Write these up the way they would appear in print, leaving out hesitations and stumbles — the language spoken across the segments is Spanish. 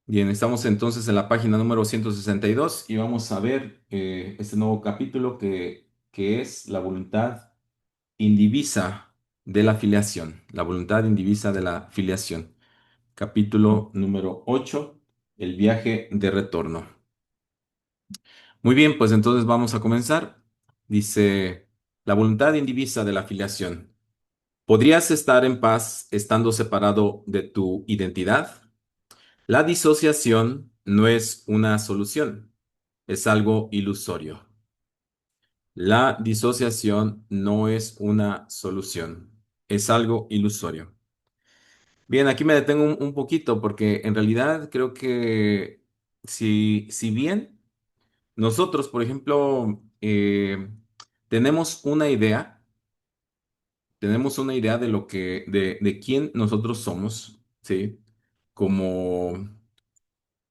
Bien, estamos entonces en la página número 162 y vamos a ver este nuevo capítulo que es la voluntad indivisa de la filiación. La voluntad indivisa de la filiación. Capítulo número 8, el viaje de retorno. Muy bien, pues entonces vamos a comenzar. Dice, la voluntad indivisa de la filiación. ¿Podrías estar en paz estando separado de tu identidad? La disociación no es una solución, es algo ilusorio. La disociación no es una solución, es algo ilusorio. Bien, aquí me detengo un poquito porque en realidad creo que si bien nosotros, por ejemplo, tenemos tenemos una idea de de quién nosotros somos, ¿sí? Como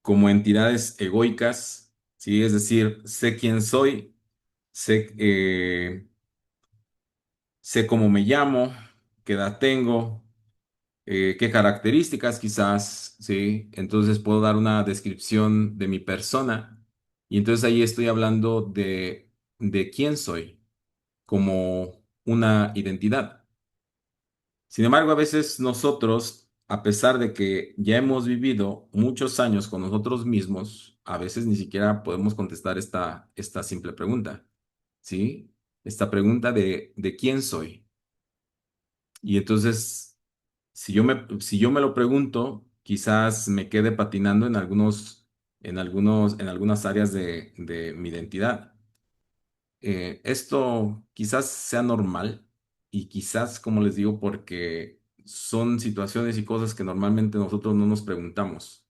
como entidades egoicas, ¿sí? Es decir, sé quién soy, sé, sé cómo me llamo, qué edad tengo, qué características quizás, ¿sí? Entonces puedo dar una descripción de mi persona y entonces ahí estoy hablando de quién soy como una identidad. Sin embargo, a veces nosotros, a pesar de que ya hemos vivido muchos años con nosotros mismos, a veces ni siquiera podemos contestar esta simple pregunta, ¿sí? Esta pregunta de quién soy. Y entonces, si yo me lo pregunto, quizás me quede patinando en en algunas áreas de mi identidad. Esto quizás sea normal y quizás, como les digo, porque son situaciones y cosas que normalmente nosotros no nos preguntamos.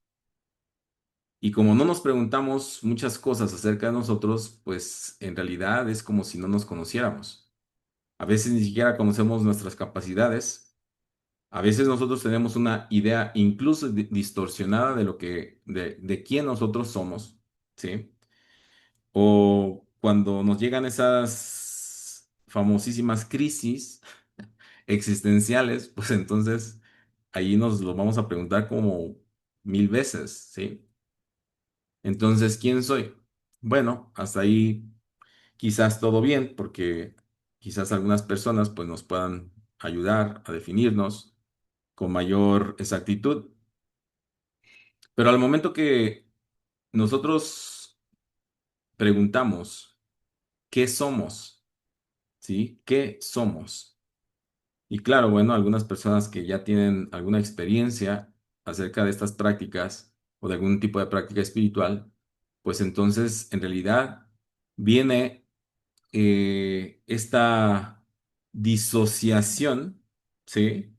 Y como no nos preguntamos muchas cosas acerca de nosotros, pues en realidad es como si no nos conociéramos. A veces ni siquiera conocemos nuestras capacidades. A veces nosotros tenemos una idea incluso distorsionada de de quién nosotros somos, ¿sí? O cuando nos llegan esas famosísimas crisis existenciales, pues entonces ahí nos lo vamos a preguntar como mil veces, ¿sí? Entonces, ¿quién soy? Bueno, hasta ahí quizás todo bien, porque quizás algunas personas pues nos puedan ayudar a definirnos con mayor exactitud, pero al momento que nosotros preguntamos, ¿qué somos? ¿Sí? ¿Qué somos? Y claro, bueno, algunas personas que ya tienen alguna experiencia acerca de estas prácticas o de algún tipo de práctica espiritual, pues entonces en realidad viene esta disociación, ¿sí?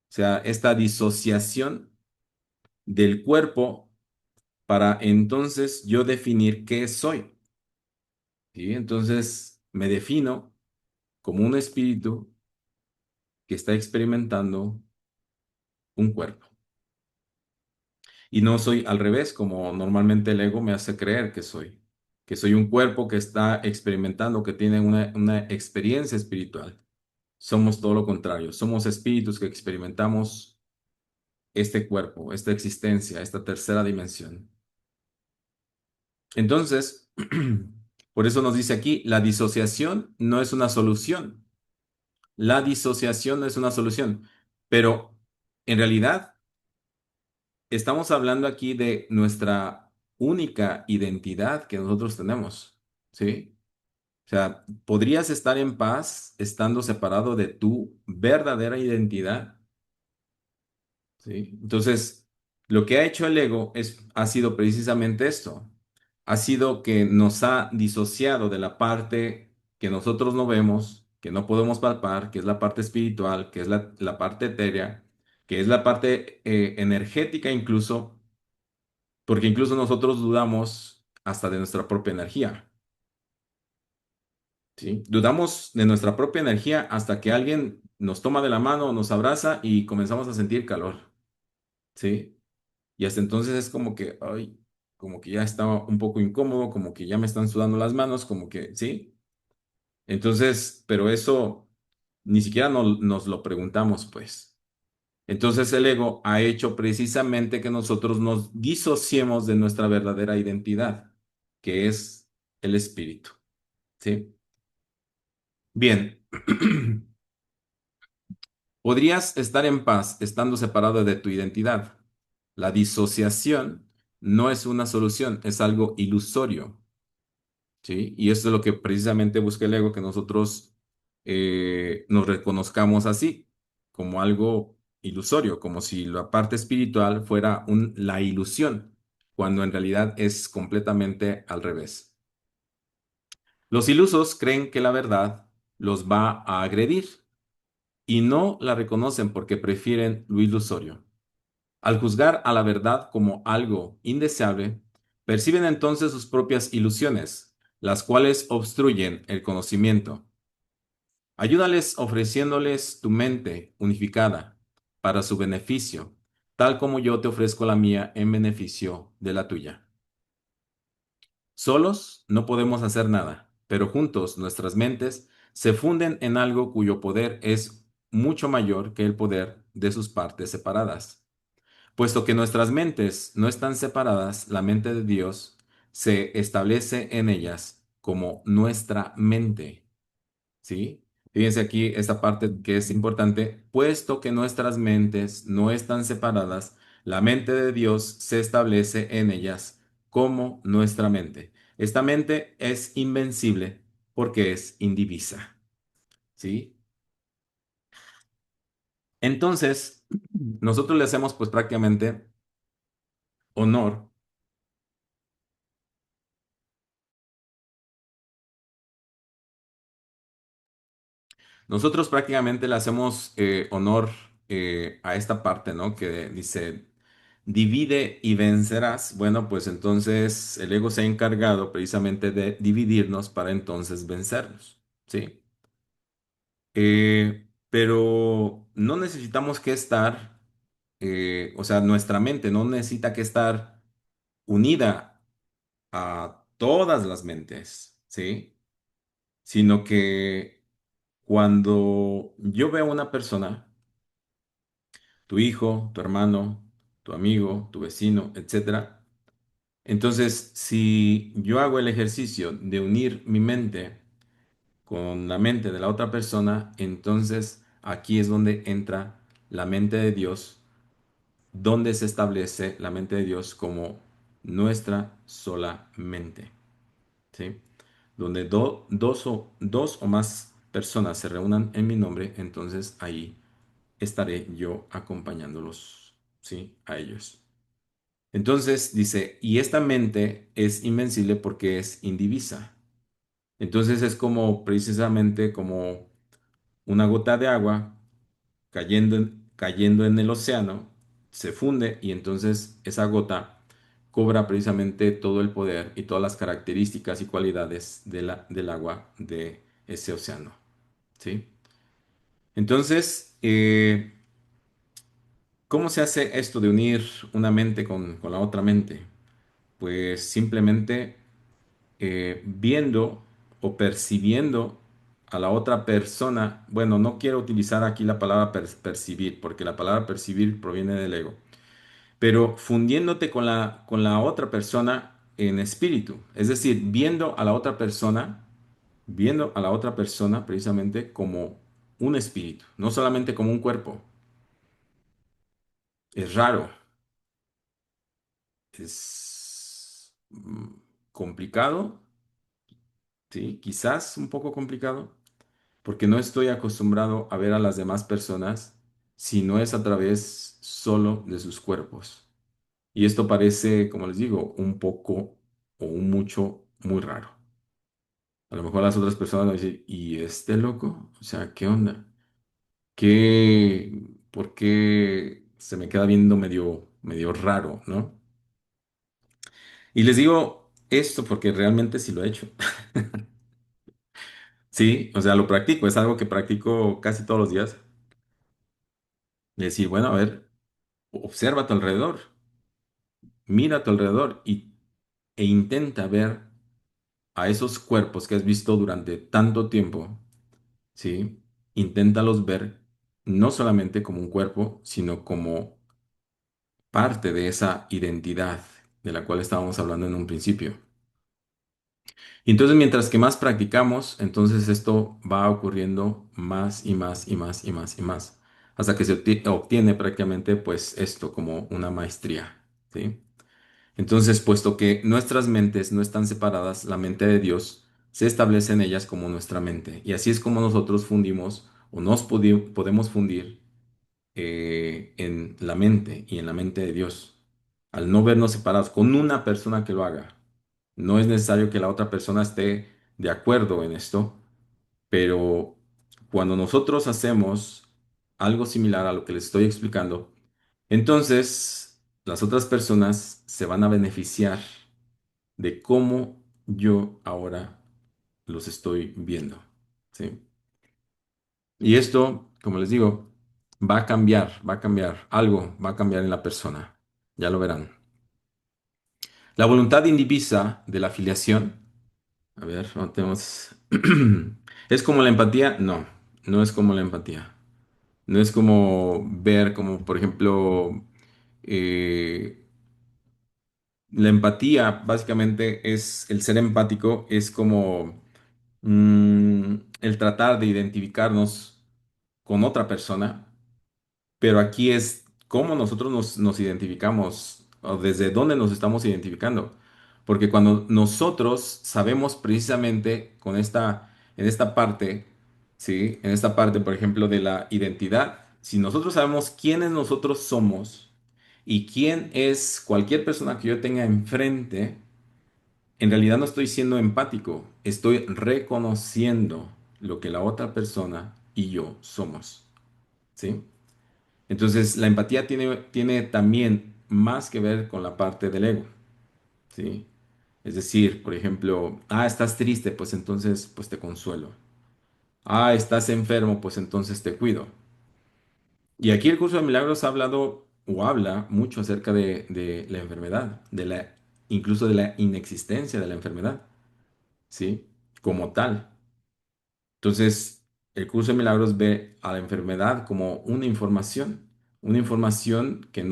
O sea, esta disociación del cuerpo para entonces yo definir qué soy, ¿sí? Entonces me defino como un espíritu que está experimentando un cuerpo. Y no soy al revés, como normalmente el ego me hace creer que soy un cuerpo que está experimentando, que tiene una experiencia espiritual. Somos todo lo contrario, somos espíritus que experimentamos este cuerpo, esta existencia, esta tercera dimensión. Entonces, por eso nos dice aquí, la disociación no es una solución. La disociación no es una solución, pero en realidad estamos hablando aquí de nuestra única identidad que nosotros tenemos, ¿sí? O sea, podrías estar en paz estando separado de tu verdadera identidad, ¿sí? Entonces, lo que ha hecho el ego ha sido precisamente esto. Ha sido que nos ha disociado de la parte que nosotros no vemos, que no podemos palpar, que es la parte espiritual, que es la parte etérea, que es la parte energética incluso, porque incluso nosotros dudamos hasta de nuestra propia energía, ¿sí? Dudamos de nuestra propia energía hasta que alguien nos toma de la mano, nos abraza y comenzamos a sentir calor, ¿sí? Y hasta entonces es como que, ay, como que ya estaba un poco incómodo, como que ya me están sudando las manos, como que, ¿sí? Entonces, pero eso ni siquiera nos lo preguntamos, pues. Entonces el ego ha hecho precisamente que nosotros nos disociemos de nuestra verdadera identidad, que es el espíritu, ¿sí? Bien, podrías estar en paz estando separado de tu identidad. La disociación no es una solución, es algo ilusorio. ¿Sí? Y eso es lo que precisamente busca el ego, que nosotros nos reconozcamos así, como algo ilusorio, como si la parte espiritual fuera la ilusión, cuando en realidad es completamente al revés. Los ilusos creen que la verdad los va a agredir y no la reconocen porque prefieren lo ilusorio. Al juzgar a la verdad como algo indeseable, perciben entonces sus propias ilusiones, las cuales obstruyen el conocimiento. Ayúdales ofreciéndoles tu mente unificada para su beneficio, tal como yo te ofrezco la mía en beneficio de la tuya. Solos no podemos hacer nada, pero juntos nuestras mentes se funden en algo cuyo poder es mucho mayor que el poder de sus partes separadas. Puesto que nuestras mentes no están separadas, la mente de Dios se establece en ellas como nuestra mente. ¿Sí? Fíjense aquí esta parte que es importante. Puesto que nuestras mentes no están separadas, la mente de Dios se establece en ellas como nuestra mente. Esta mente es invencible porque es indivisa. ¿Sí? Entonces, nosotros le hacemos pues prácticamente honor. Nosotros prácticamente le hacemos honor a esta parte, ¿no? Que dice, divide y vencerás. Bueno, pues entonces el ego se ha encargado precisamente de dividirnos para entonces vencernos, ¿sí? Pero no necesitamos que estar, o sea, nuestra mente no necesita que estar unida a todas las mentes, ¿sí? Sino que cuando yo veo a una persona, tu hijo, tu hermano, tu amigo, tu vecino, etcétera. Entonces, si yo hago el ejercicio de unir mi mente con la mente de la otra persona, entonces aquí es donde entra la mente de Dios, donde se establece la mente de Dios como nuestra sola mente, ¿sí? Donde dos o más personas se reúnan en mi nombre, entonces ahí estaré yo acompañándolos, ¿sí? A ellos. Entonces dice, y esta mente es invencible porque es indivisa. Entonces es como precisamente como una gota de agua cayendo en el océano, se funde y entonces esa gota cobra precisamente todo el poder y todas las características y cualidades del agua de ese océano, ¿sí? Entonces, ¿cómo se hace esto de unir una mente con la otra mente? Pues simplemente viendo o percibiendo a la otra persona. Bueno, no quiero utilizar aquí la palabra percibir, porque la palabra percibir proviene del ego, pero fundiéndote con la otra persona en espíritu, es decir, viendo a la otra persona precisamente como un espíritu, no solamente como un cuerpo. Es raro, es complicado, ¿sí? Quizás un poco complicado, porque no estoy acostumbrado a ver a las demás personas si no es a través solo de sus cuerpos. Y esto parece, como les digo, un poco o un mucho muy raro. A lo mejor las otras personas van a decir, ¿y este loco? O sea, ¿qué onda? ¿Por qué se me queda viendo medio raro, ¿no? Y les digo esto porque realmente sí lo he hecho. Sí, o sea, lo practico, es algo que practico casi todos los días. Decir, bueno, a ver, observa a tu alrededor, mira a tu alrededor e intenta ver a esos cuerpos que has visto durante tanto tiempo, ¿sí? Inténtalos ver no solamente como un cuerpo, sino como parte de esa identidad de la cual estábamos hablando en un principio. Y entonces, mientras que más practicamos, entonces esto va ocurriendo más y más y más y más y más, hasta que se obtiene prácticamente pues esto como una maestría, ¿sí? Entonces, puesto que nuestras mentes no están separadas, la mente de Dios se establece en ellas como nuestra mente. Y así es como nosotros fundimos o nos podemos fundir en la mente y en la mente de Dios. Al no vernos separados con una persona que lo haga. No es necesario que la otra persona esté de acuerdo en esto, pero cuando nosotros hacemos algo similar a lo que les estoy explicando, entonces las otras personas se van a beneficiar de cómo yo ahora los estoy viendo. ¿Sí? Y esto, como les digo, va a cambiar, algo va a cambiar en la persona. Ya lo verán. La voluntad indivisa de la afiliación. A ver, no tenemos. ¿Es como la empatía? No, no es como la empatía. No es como ver, como por ejemplo, eh, la empatía básicamente es el ser empático, es como el tratar de identificarnos con otra persona, pero aquí es cómo nosotros nos identificamos o desde dónde nos estamos identificando. Porque cuando nosotros sabemos precisamente en esta parte, ¿sí? En esta parte, por ejemplo, de la identidad, si nosotros sabemos quiénes nosotros somos y quién es cualquier persona que yo tenga enfrente, en realidad no estoy siendo empático, estoy reconociendo lo que la otra persona y yo somos, ¿sí? Entonces, la empatía tiene también más que ver con la parte del ego, ¿sí? Es decir, por ejemplo, estás triste, pues entonces, pues te consuelo. Estás enfermo, pues entonces te cuido. Y aquí el curso de milagros ha hablado o habla mucho acerca de la enfermedad, incluso de la inexistencia de la enfermedad, ¿sí? Como tal. Entonces, el curso de milagros ve a la enfermedad como una información que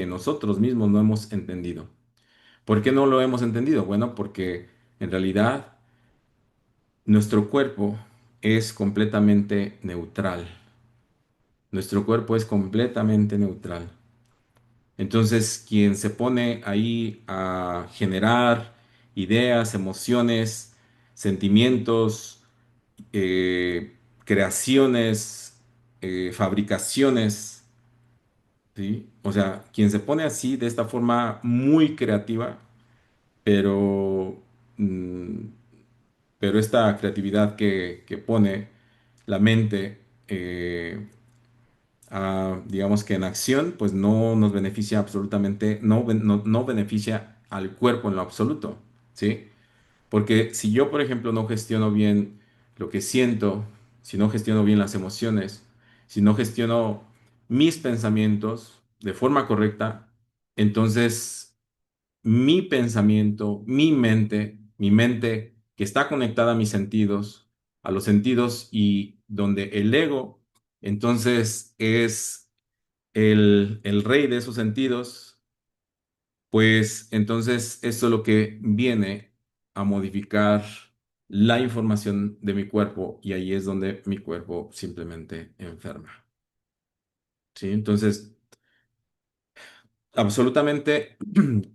nosotros mismos no hemos entendido. ¿Por qué no lo hemos entendido? Bueno, porque en realidad nuestro cuerpo es completamente neutral. Nuestro cuerpo es completamente neutral. Entonces, quien se pone ahí a generar ideas, emociones, sentimientos, creaciones, fabricaciones, ¿sí? O sea, quien se pone así, de esta forma muy creativa, pero, mm, pero esta creatividad que pone la mente, digamos que en acción, pues no nos beneficia absolutamente, no beneficia al cuerpo en lo absoluto, ¿sí? Porque si yo, por ejemplo, no gestiono bien lo que siento, si no gestiono bien las emociones, si no gestiono mis pensamientos de forma correcta, entonces mi pensamiento, mi mente que está conectada a mis sentidos, a los sentidos y donde el ego, entonces es el rey de esos sentidos, pues entonces esto es lo que viene a modificar la información de mi cuerpo y ahí es donde mi cuerpo simplemente enferma. ¿Sí? Entonces, absolutamente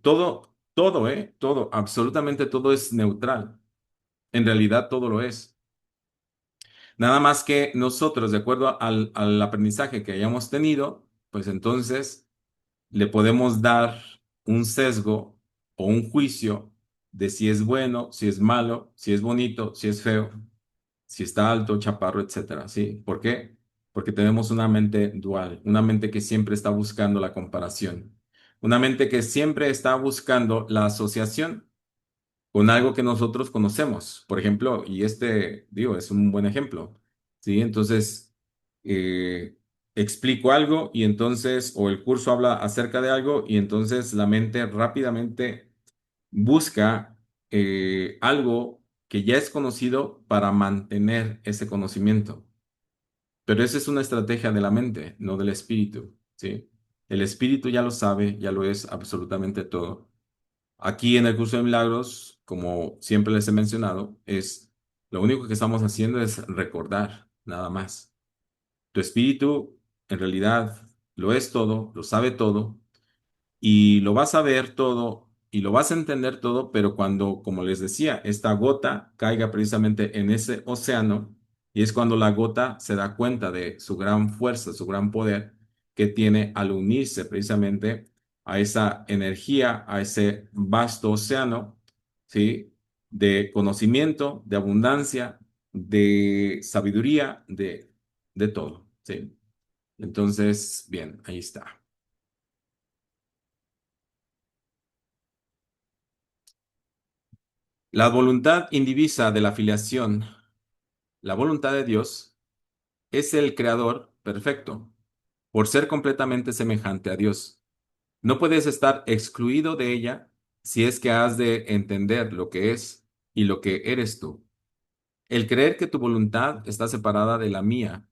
todo, absolutamente todo es neutral. En realidad todo lo es. Nada más que nosotros, de acuerdo al aprendizaje que hayamos tenido, pues entonces le podemos dar un sesgo o un juicio de si es bueno, si es malo, si es bonito, si es feo, si está alto, chaparro, etcétera, ¿sí? ¿Por qué? Porque tenemos una mente dual, una mente que siempre está buscando la comparación, una mente que siempre está buscando la asociación con algo que nosotros conocemos. Por ejemplo, y este, digo, es un buen ejemplo, ¿sí? Entonces, eh, explico algo y entonces, o el curso habla acerca de algo y entonces la mente rápidamente busca algo que ya es conocido para mantener ese conocimiento. Pero esa es una estrategia de la mente, no del espíritu, ¿sí? El espíritu ya lo sabe, ya lo es absolutamente todo. Aquí en el curso de milagros, como siempre les he mencionado, es lo único que estamos haciendo es recordar, nada más. Tu espíritu en realidad lo es todo, lo sabe todo, y lo vas a ver todo y lo vas a entender todo, pero cuando, como les decía, esta gota caiga precisamente en ese océano, y es cuando la gota se da cuenta de su gran fuerza, su gran poder que tiene al unirse precisamente a esa energía, a ese vasto océano, ¿sí? De conocimiento, de abundancia, de sabiduría, de todo, ¿sí? Entonces, bien, ahí está. La voluntad indivisa de la filiación, la voluntad de Dios, es el creador perfecto, por ser completamente semejante a Dios. No puedes estar excluido de ella si es que has de entender lo que es y lo que eres tú. El creer que tu voluntad está separada de la mía,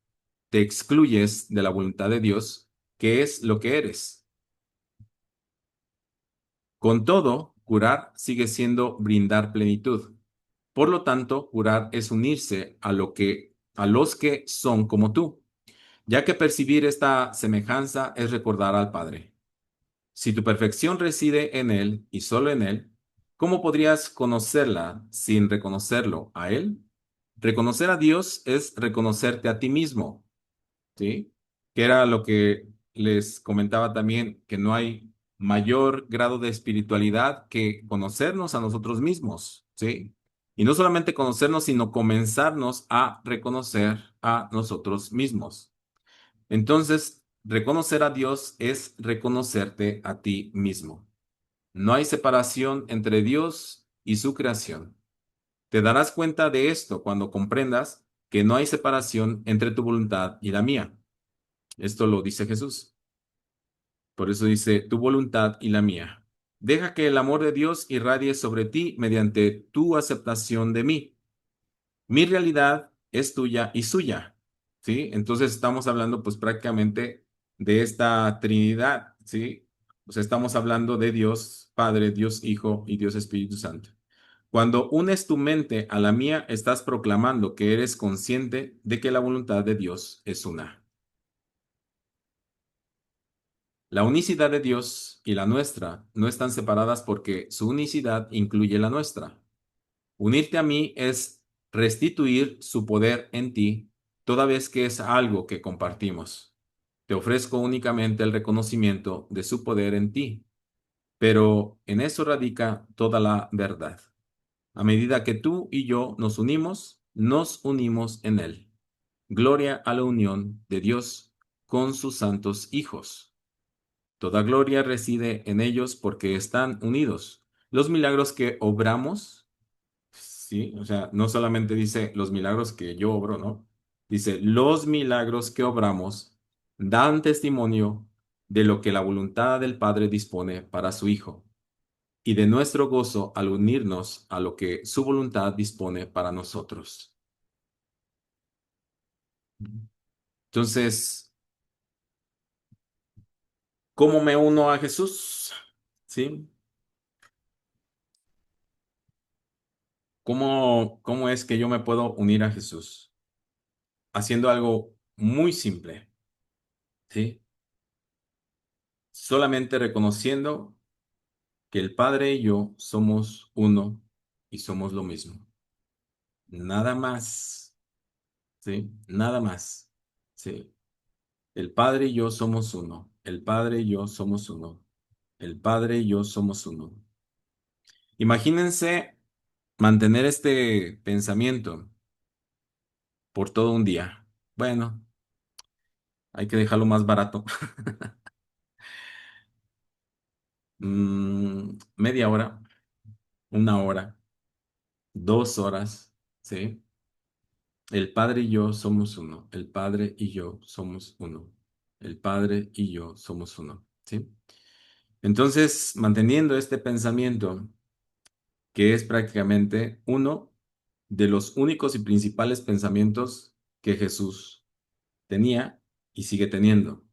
te excluyes de la voluntad de Dios, que es lo que eres. Con todo, curar sigue siendo brindar plenitud. Por lo tanto, curar es unirse a los que son como tú, ya que percibir esta semejanza es recordar al Padre. Si tu perfección reside en Él y solo en Él, ¿cómo podrías conocerla sin reconocerlo a Él? Reconocer a Dios es reconocerte a ti mismo. ¿Sí? Que era lo que les comentaba también, que no hay mayor grado de espiritualidad que conocernos a nosotros mismos, ¿sí? Y no solamente conocernos, sino comenzarnos a reconocer a nosotros mismos. Entonces, reconocer a Dios es reconocerte a ti mismo. No hay separación entre Dios y su creación. Te darás cuenta de esto cuando comprendas que no hay separación entre tu voluntad y la mía. Esto lo dice Jesús. Por eso dice, tu voluntad y la mía. Deja que el amor de Dios irradie sobre ti mediante tu aceptación de mí. Mi realidad es tuya y suya. ¿Sí? Entonces estamos hablando pues prácticamente de esta Trinidad. ¿Sí? O sea, estamos hablando de Dios Padre, Dios Hijo y Dios Espíritu Santo. Cuando unes tu mente a la mía, estás proclamando que eres consciente de que la voluntad de Dios es una. La unicidad de Dios y la nuestra no están separadas porque su unicidad incluye la nuestra. Unirte a mí es restituir su poder en ti, toda vez que es algo que compartimos. Te ofrezco únicamente el reconocimiento de su poder en ti, pero en eso radica toda la verdad. A medida que tú y yo nos unimos en él. Gloria a la unión de Dios con sus santos hijos. Toda gloria reside en ellos porque están unidos. Los milagros que obramos, sí, o sea, no solamente dice los milagros que yo obro, ¿no? Dice, los milagros que obramos dan testimonio de lo que la voluntad del Padre dispone para su Hijo y de nuestro gozo al unirnos a lo que su voluntad dispone para nosotros. Entonces, ¿cómo me uno a Jesús? ¿Sí? ¿Cómo es que yo me puedo unir a Jesús? Haciendo algo muy simple, ¿sí? Solamente reconociendo que el Padre y yo somos uno y somos lo mismo. Nada más, ¿sí? Nada más, ¿sí? El Padre y yo somos uno. El Padre y yo somos uno. El Padre y yo somos uno. Imagínense mantener este pensamiento por todo un día. Bueno, hay que dejarlo más barato. Media hora, una hora, 2 horas, ¿sí? El Padre y yo somos uno. El Padre y yo somos uno. El Padre y yo somos uno, ¿sí? Entonces, manteniendo este pensamiento, que es prácticamente uno de los únicos y principales pensamientos que Jesús tenía y sigue teniendo,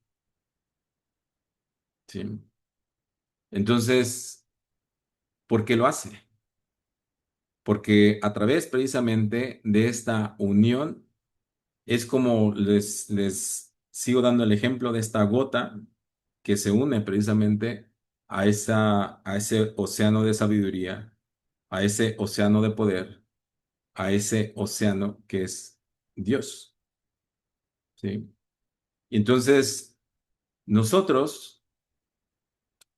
¿sí? Entonces, ¿por qué lo hace? Porque a través precisamente de esta unión es como les sigo dando el ejemplo de esta gota que se une precisamente a ese océano de sabiduría, a ese océano de poder, a ese océano que es Dios, ¿sí? Y entonces, nosotros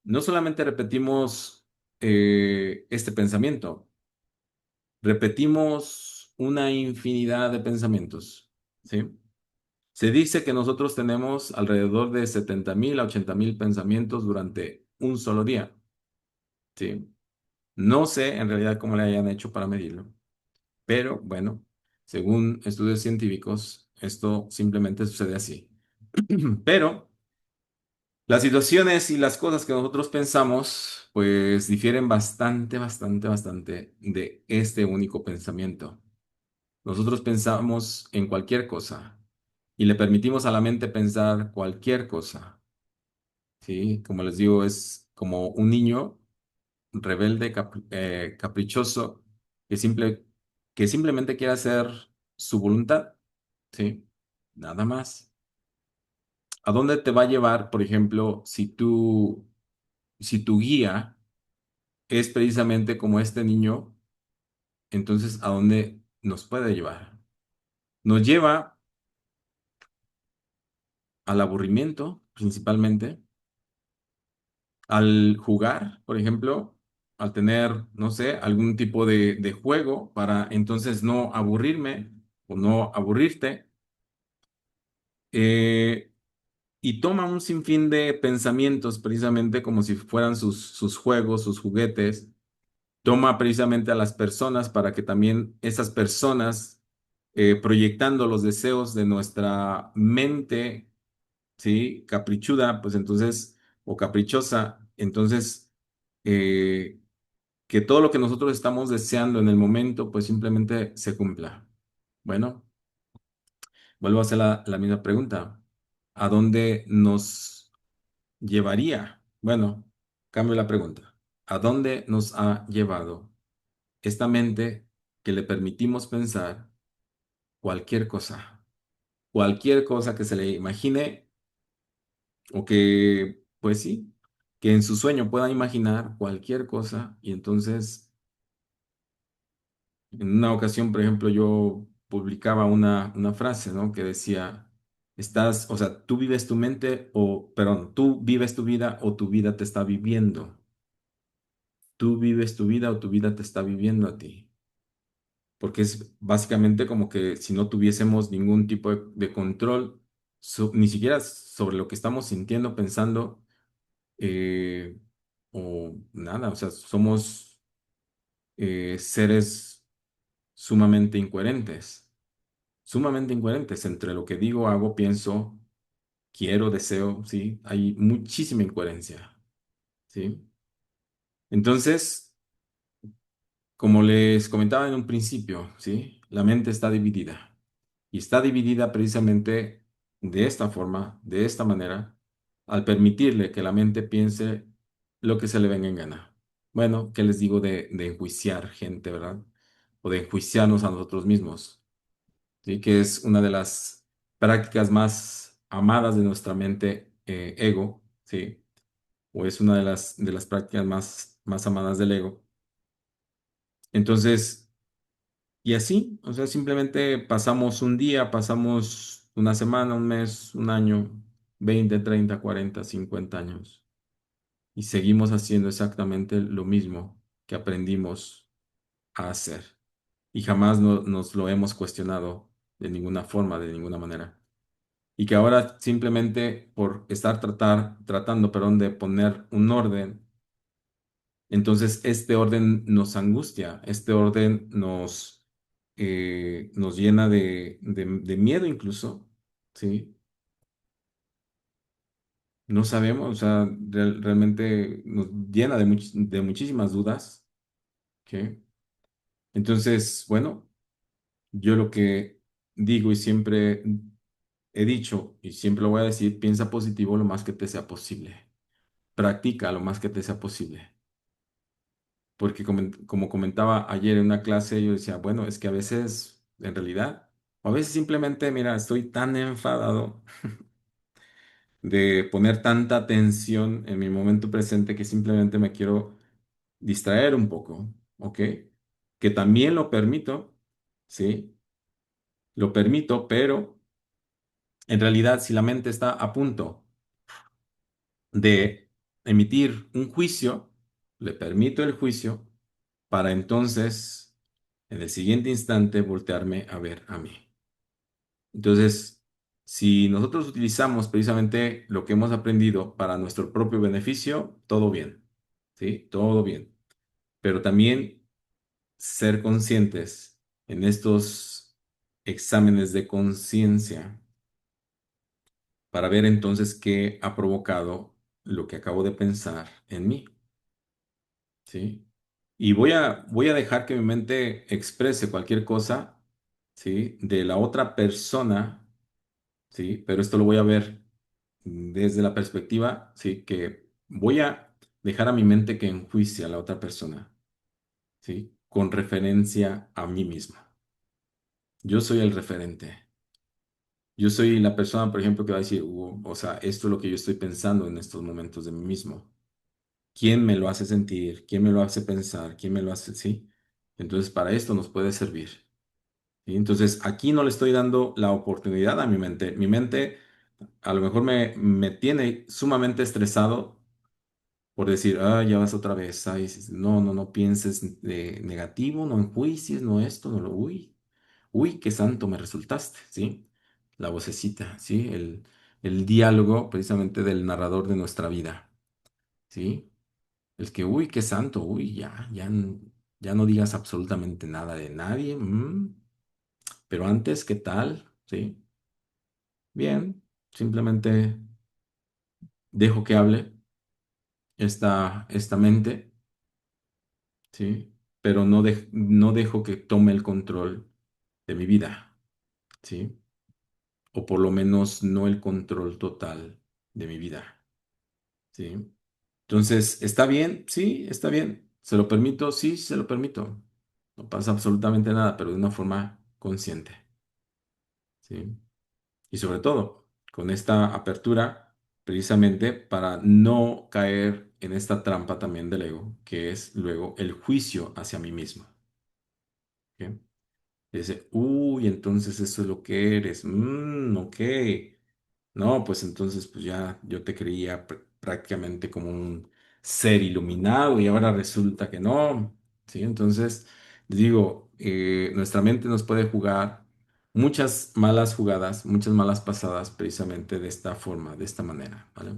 no solamente repetimos este pensamiento, repetimos una infinidad de pensamientos, ¿sí? Se dice que nosotros tenemos alrededor de 70,000 a 80,000 pensamientos durante un solo día, ¿sí? No sé en realidad cómo le hayan hecho para medirlo, pero bueno, según estudios científicos, esto simplemente sucede así. Pero las situaciones y las cosas que nosotros pensamos, pues difieren bastante, bastante, bastante de este único pensamiento. Nosotros pensamos en cualquier cosa y le permitimos a la mente pensar cualquier cosa, ¿sí? Como les digo, es como un niño rebelde, caprichoso, que simplemente quiere hacer su voluntad, ¿sí? Nada más. ¿A dónde te va a llevar, por ejemplo, si tu guía es precisamente como este niño? Entonces, ¿a dónde nos puede llevar? Nos lleva al aburrimiento, principalmente, al jugar, por ejemplo, al tener, no sé, algún tipo de juego para entonces no aburrirme o no aburrirte. eh, y toma un sinfín de pensamientos precisamente como si fueran sus juegos, sus juguetes. Toma precisamente a las personas para que también esas personas, proyectando los deseos de nuestra mente, ¿sí? Caprichuda, pues entonces, o caprichosa, entonces, eh, que todo lo que nosotros estamos deseando en el momento, pues simplemente se cumpla. Bueno, vuelvo a hacer la misma pregunta. ¿A dónde nos llevaría? Bueno, cambio la pregunta. ¿A dónde nos ha llevado esta mente que le permitimos pensar cualquier cosa? Cualquier cosa que se le imagine o que, pues sí, que en su sueño pueda imaginar cualquier cosa y entonces en una ocasión, por ejemplo, yo publicaba una frase, ¿no? Que decía, o sea, tú vives tu mente o, perdón, tú vives tu vida o tu vida te está viviendo. Tú vives tu vida o tu vida te está viviendo a ti. Porque es básicamente como que si no tuviésemos ningún tipo de control, ni siquiera sobre lo que estamos sintiendo, pensando, eh, o nada, o sea, somos seres sumamente incoherentes entre lo que digo, hago, pienso, quiero, deseo, ¿sí? Hay muchísima incoherencia, ¿sí? Entonces, como les comentaba en un principio, ¿sí? La mente está dividida y está dividida precisamente de esta forma, de esta manera, al permitirle que la mente piense lo que se le venga en gana. Bueno, ¿qué les digo de enjuiciar gente, verdad? O de enjuiciarnos a nosotros mismos. ¿Sí? Que es una de las prácticas más amadas de nuestra mente, ego, ¿sí? O es una de las prácticas más amadas del ego. Entonces, y así, o sea, simplemente pasamos un día, pasamos una semana, un mes, un año, 20, 30, 40, 50 años, y seguimos haciendo exactamente lo mismo que aprendimos a hacer. Y jamás nos lo hemos cuestionado de ninguna forma, de ninguna manera. Y que ahora simplemente por estar tratando, perdón, de poner un orden, entonces este orden nos angustia, este orden nos llena de miedo incluso, ¿sí? No sabemos, o sea, realmente nos llena de muchísimas dudas, ¿ok? Entonces, bueno, yo lo que digo y siempre he dicho, y siempre lo voy a decir, piensa positivo lo más que te sea posible. Practica lo más que te sea posible. Porque como comentaba ayer en una clase, yo decía, bueno, es que a veces, en realidad, o a veces simplemente, mira, estoy tan enfadado de poner tanta atención en mi momento presente que simplemente me quiero distraer un poco, ¿ok? Que también lo permito, ¿sí? Lo permito, pero en realidad si la mente está a punto de emitir un juicio, le permito el juicio para entonces, en el siguiente instante, voltearme a ver a mí. Entonces, si nosotros utilizamos precisamente lo que hemos aprendido para nuestro propio beneficio, todo bien, ¿sí? Todo bien. Pero también ser conscientes en estos exámenes de conciencia para ver entonces qué ha provocado lo que acabo de pensar en mí, ¿sí? Y voy a dejar que mi mente exprese cualquier cosa, ¿sí? De la otra persona, ¿sí? Pero esto lo voy a ver desde la perspectiva, ¿sí? Que voy a dejar a mi mente que enjuicie a la otra persona, ¿sí? Con referencia a mí mismo. Yo soy el referente. Yo soy la persona, por ejemplo, que va a decir, o sea, esto es lo que yo estoy pensando en estos momentos de mí mismo. ¿Quién me lo hace sentir? ¿Quién me lo hace pensar? ¿Quién me lo hace, sí? Entonces, para esto nos puede servir. ¿Sí? Entonces, aquí no le estoy dando la oportunidad a mi mente. Mi mente a lo mejor me tiene sumamente estresado por decir, ah, ya vas otra vez. Ay, no, no, no pienses negativo, no enjuicies, no esto, no lo, uy. Uy, qué santo me resultaste, ¿sí? La vocecita, ¿sí? El diálogo precisamente del narrador de nuestra vida, ¿sí? El que, uy, qué santo, uy, ya no digas absolutamente nada de nadie, pero antes, ¿qué tal? ¿Sí? Bien, simplemente dejo que hable esta mente, ¿sí? Pero no dejo que tome el control de mi vida, ¿sí? O por lo menos no el control total de mi vida, ¿sí? Entonces, ¿está bien? Sí, está bien. ¿Se lo permito? Sí, se lo permito. No pasa absolutamente nada, pero de una forma consciente, ¿sí? Y sobre todo, con esta apertura, precisamente para no caer en esta trampa también del ego, que es luego el juicio hacia mí mismo, ¿ok? Y dice, uy, entonces eso es lo que eres. Ok. No, pues entonces pues ya yo te creía prácticamente como un ser iluminado y ahora resulta que no. ¿Sí? Entonces, digo, nuestra mente nos puede jugar muchas malas jugadas, muchas malas pasadas precisamente de esta forma, de esta manera, ¿vale?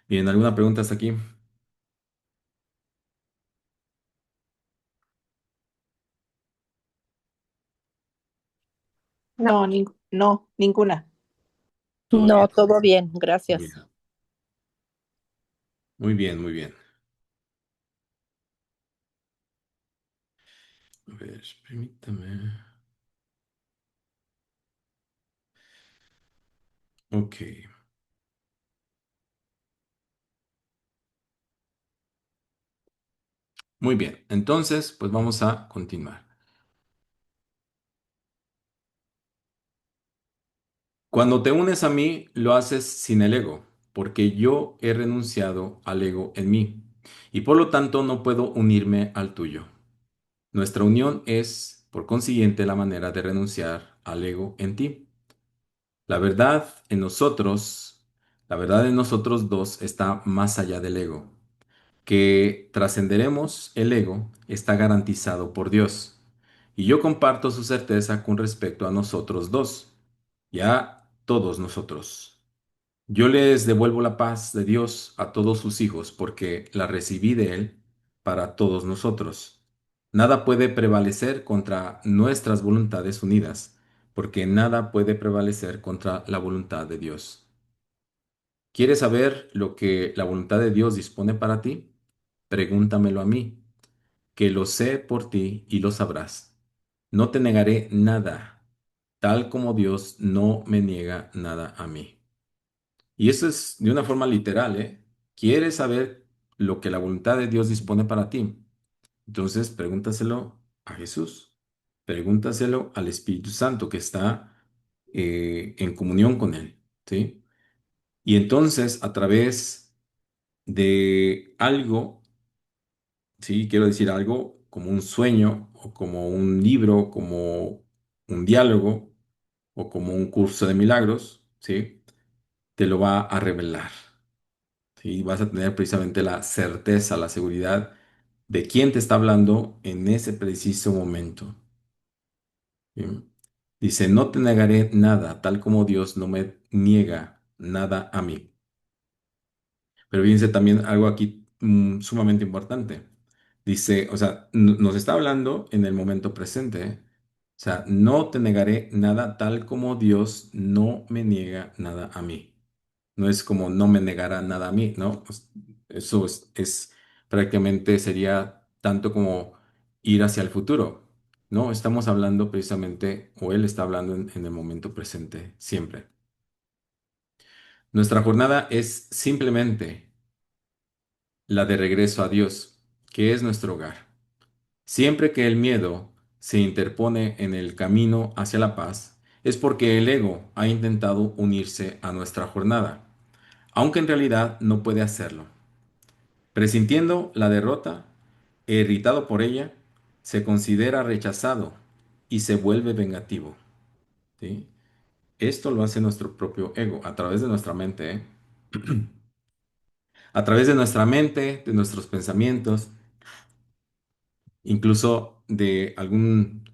Bien, ¿alguna pregunta hasta aquí? No, no, ninguna. ¿Todo No, bien? todo bien, Muy gracias. bien, muy bien, muy bien. A ver, permítame. Ok, muy bien. Entonces, pues vamos a continuar. Cuando te unes a mí, lo haces sin el ego, porque yo he renunciado al ego en mí, y por lo tanto no puedo unirme al tuyo. Nuestra unión es, por consiguiente, la manera de renunciar al ego en ti. La verdad en nosotros, la verdad en nosotros dos está más allá del ego. Que trascenderemos el ego está garantizado por Dios. Y yo comparto su certeza con respecto a nosotros dos, y a todos nosotros. Yo les devuelvo la paz de Dios a todos sus hijos, porque la recibí de Él para todos nosotros. Nada puede prevalecer contra nuestras voluntades unidas, porque nada puede prevalecer contra la voluntad de Dios. ¿Quieres saber lo que la voluntad de Dios dispone para ti? Pregúntamelo a mí, que lo sé por ti y lo sabrás. No te negaré nada, tal como Dios no me niega nada a mí. Y eso es de una forma literal, ¿eh? ¿Quieres saber lo que la voluntad de Dios dispone para ti? Entonces, pregúntaselo a Jesús, pregúntaselo al Espíritu Santo que está en comunión con Él, ¿sí? Y entonces, a través de algo, ¿sí? Quiero decir algo como un sueño o como un libro, como un diálogo o como un curso de milagros, ¿sí? Te lo va a revelar, ¿sí? Vas a tener precisamente la certeza, la seguridad de quién te está hablando en ese preciso momento. ¿Sí? Dice, no te negaré nada, tal como Dios no me niega nada a mí. Pero fíjense también algo aquí sumamente importante. Dice, o sea, nos está hablando en el momento presente, ¿eh? O sea, no te negaré nada tal como Dios no me niega nada a mí. No es como no me negará nada a mí, ¿no? Eso es prácticamente sería tanto como ir hacia el futuro. No, estamos hablando precisamente, o él está hablando en el momento presente, siempre. Nuestra jornada es simplemente la de regreso a Dios, que es nuestro hogar. Siempre que el miedo se interpone en el camino hacia la paz, es porque el ego ha intentado unirse a nuestra jornada, aunque en realidad no puede hacerlo. Presintiendo la derrota e irritado por ella, se considera rechazado y se vuelve vengativo, ¿sí? Esto lo hace nuestro propio ego a través de nuestra mente, ¿eh? A través de nuestra mente, de nuestros pensamientos, incluso de algún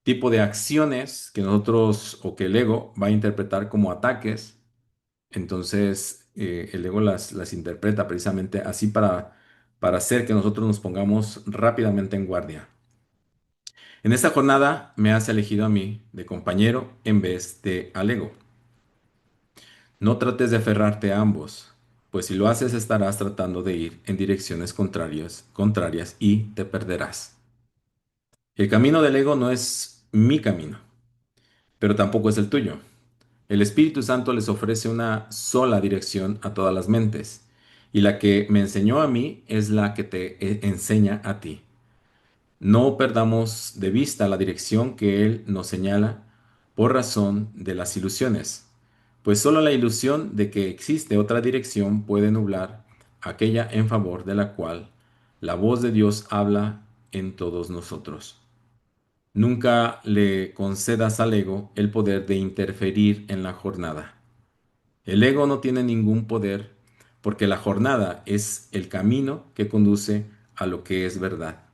tipo de acciones que nosotros o que el ego va a interpretar como ataques. Entonces, el ego las interpreta precisamente así para hacer que nosotros nos pongamos rápidamente en guardia. En esta jornada me has elegido a mí de compañero en vez de al ego. No trates de aferrarte a ambos, pues si lo haces estarás tratando de ir en direcciones contrarias y te perderás. El camino del ego no es mi camino, pero tampoco es el tuyo. El Espíritu Santo les ofrece una sola dirección a todas las mentes, y la que me enseñó a mí es la que te enseña a ti. No perdamos de vista la dirección que Él nos señala por razón de las ilusiones, pues solo la ilusión de que existe otra dirección puede nublar aquella en favor de la cual la voz de Dios habla en todos nosotros. Nunca le concedas al ego el poder de interferir en la jornada. El ego no tiene ningún poder porque la jornada es el camino que conduce a lo que es verdad.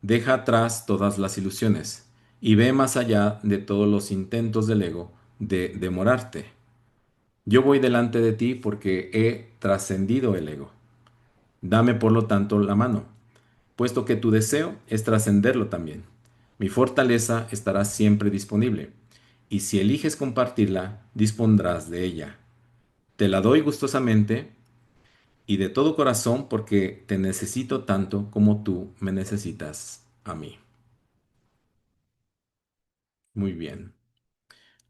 Deja atrás todas las ilusiones y ve más allá de todos los intentos del ego de demorarte. Yo voy delante de ti porque he trascendido el ego. Dame por lo tanto la mano, puesto que tu deseo es trascenderlo también. Mi fortaleza estará siempre disponible, y si eliges compartirla, dispondrás de ella. Te la doy gustosamente y de todo corazón porque te necesito tanto como tú me necesitas a mí. Muy bien.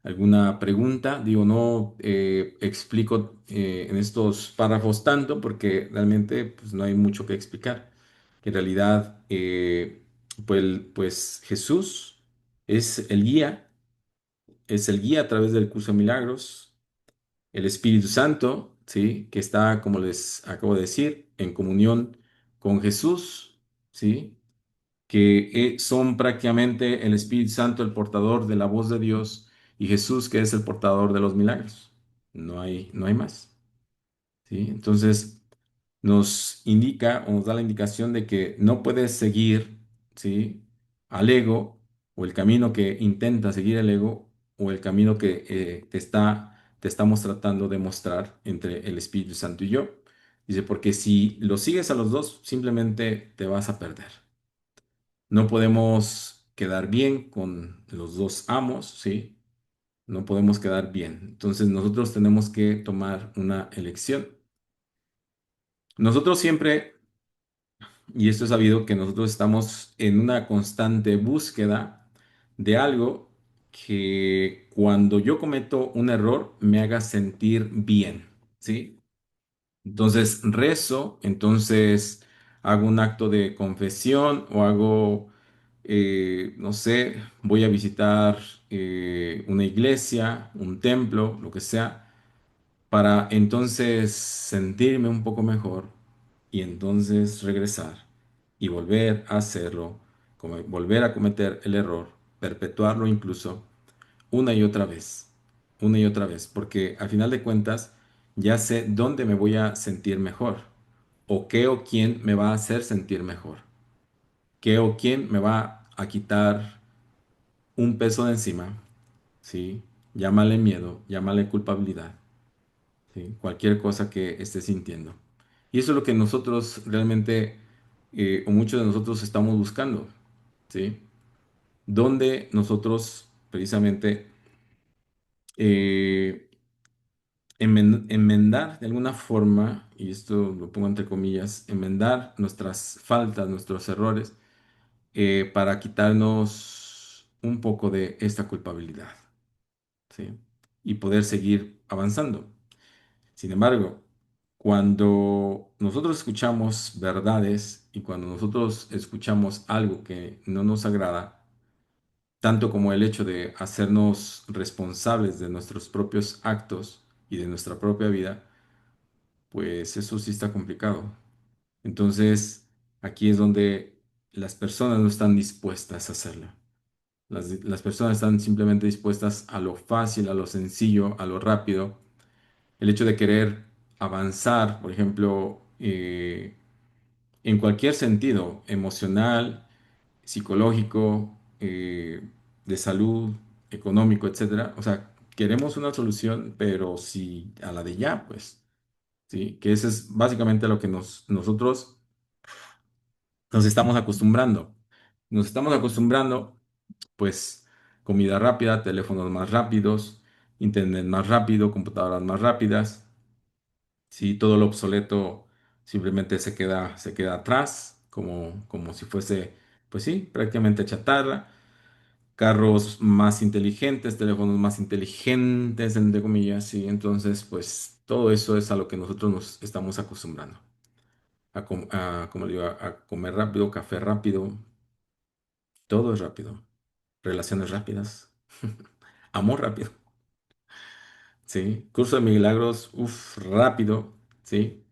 ¿Alguna pregunta? Digo, no explico en estos párrafos tanto porque realmente pues, no hay mucho que explicar. En realidad, pues Jesús es el guía a través del curso de milagros, el Espíritu Santo, ¿sí? Que está, como les acabo de decir, en comunión con Jesús, ¿sí? Que son prácticamente el Espíritu Santo el portador de la voz de Dios y Jesús que es el portador de los milagros. No hay más, ¿sí? Entonces nos indica o nos da la indicación de que no puedes seguir, ¿sí? Al ego o el camino que intenta seguir el ego o el camino que te estamos tratando de mostrar entre el Espíritu Santo y yo. Dice, porque si lo sigues a los dos, simplemente te vas a perder. No podemos quedar bien con los dos amos, ¿sí? No podemos quedar bien. Entonces nosotros tenemos que tomar una elección. Nosotros siempre, y esto es sabido, que nosotros estamos en una constante búsqueda de algo que cuando yo cometo un error me haga sentir bien, ¿sí? Entonces rezo, entonces hago un acto de confesión o hago, no sé, voy a visitar una iglesia, un templo, lo que sea, para entonces sentirme un poco mejor y entonces regresar y volver a hacerlo, volver a cometer el error, perpetuarlo incluso una y otra vez, porque al final de cuentas ya sé dónde me voy a sentir mejor, o qué o quién me va a hacer sentir mejor, qué o quién me va a quitar un peso de encima, ¿sí? Llámale miedo, llámale culpabilidad, ¿sí? Cualquier cosa que esté sintiendo. Y eso es lo que nosotros realmente, o muchos de nosotros estamos buscando, ¿sí? Donde nosotros precisamente eh, enmendar de alguna forma, y esto lo pongo entre comillas, enmendar nuestras faltas, nuestros errores, para quitarnos un poco de esta culpabilidad, ¿sí? Y poder seguir avanzando. Sin embargo, cuando nosotros escuchamos verdades y cuando nosotros escuchamos algo que no nos agrada, tanto como el hecho de hacernos responsables de nuestros propios actos y de nuestra propia vida, pues eso sí está complicado. Entonces, aquí es donde las personas no están dispuestas a hacerlo. Las personas están simplemente dispuestas a lo fácil, a lo sencillo, a lo rápido. El hecho de querer avanzar, por ejemplo, en cualquier sentido, emocional, psicológico, de salud, económico, etcétera. O sea, queremos una solución, pero si a la de ya, pues. ¿Sí? Que eso es básicamente a lo que nosotros nos estamos acostumbrando. Nos estamos acostumbrando, pues, comida rápida, teléfonos más rápidos, internet más rápido, computadoras más rápidas, ¿sí? Todo lo obsoleto simplemente se queda atrás, como si fuese, pues sí, prácticamente chatarra. Carros más inteligentes, teléfonos más inteligentes, entre comillas, ¿sí? Entonces, pues, todo eso es a lo que nosotros nos estamos acostumbrando. Como le digo, a comer rápido, café rápido, todo es rápido. Relaciones rápidas, amor rápido, ¿sí? Curso de milagros, uff, rápido, ¿sí?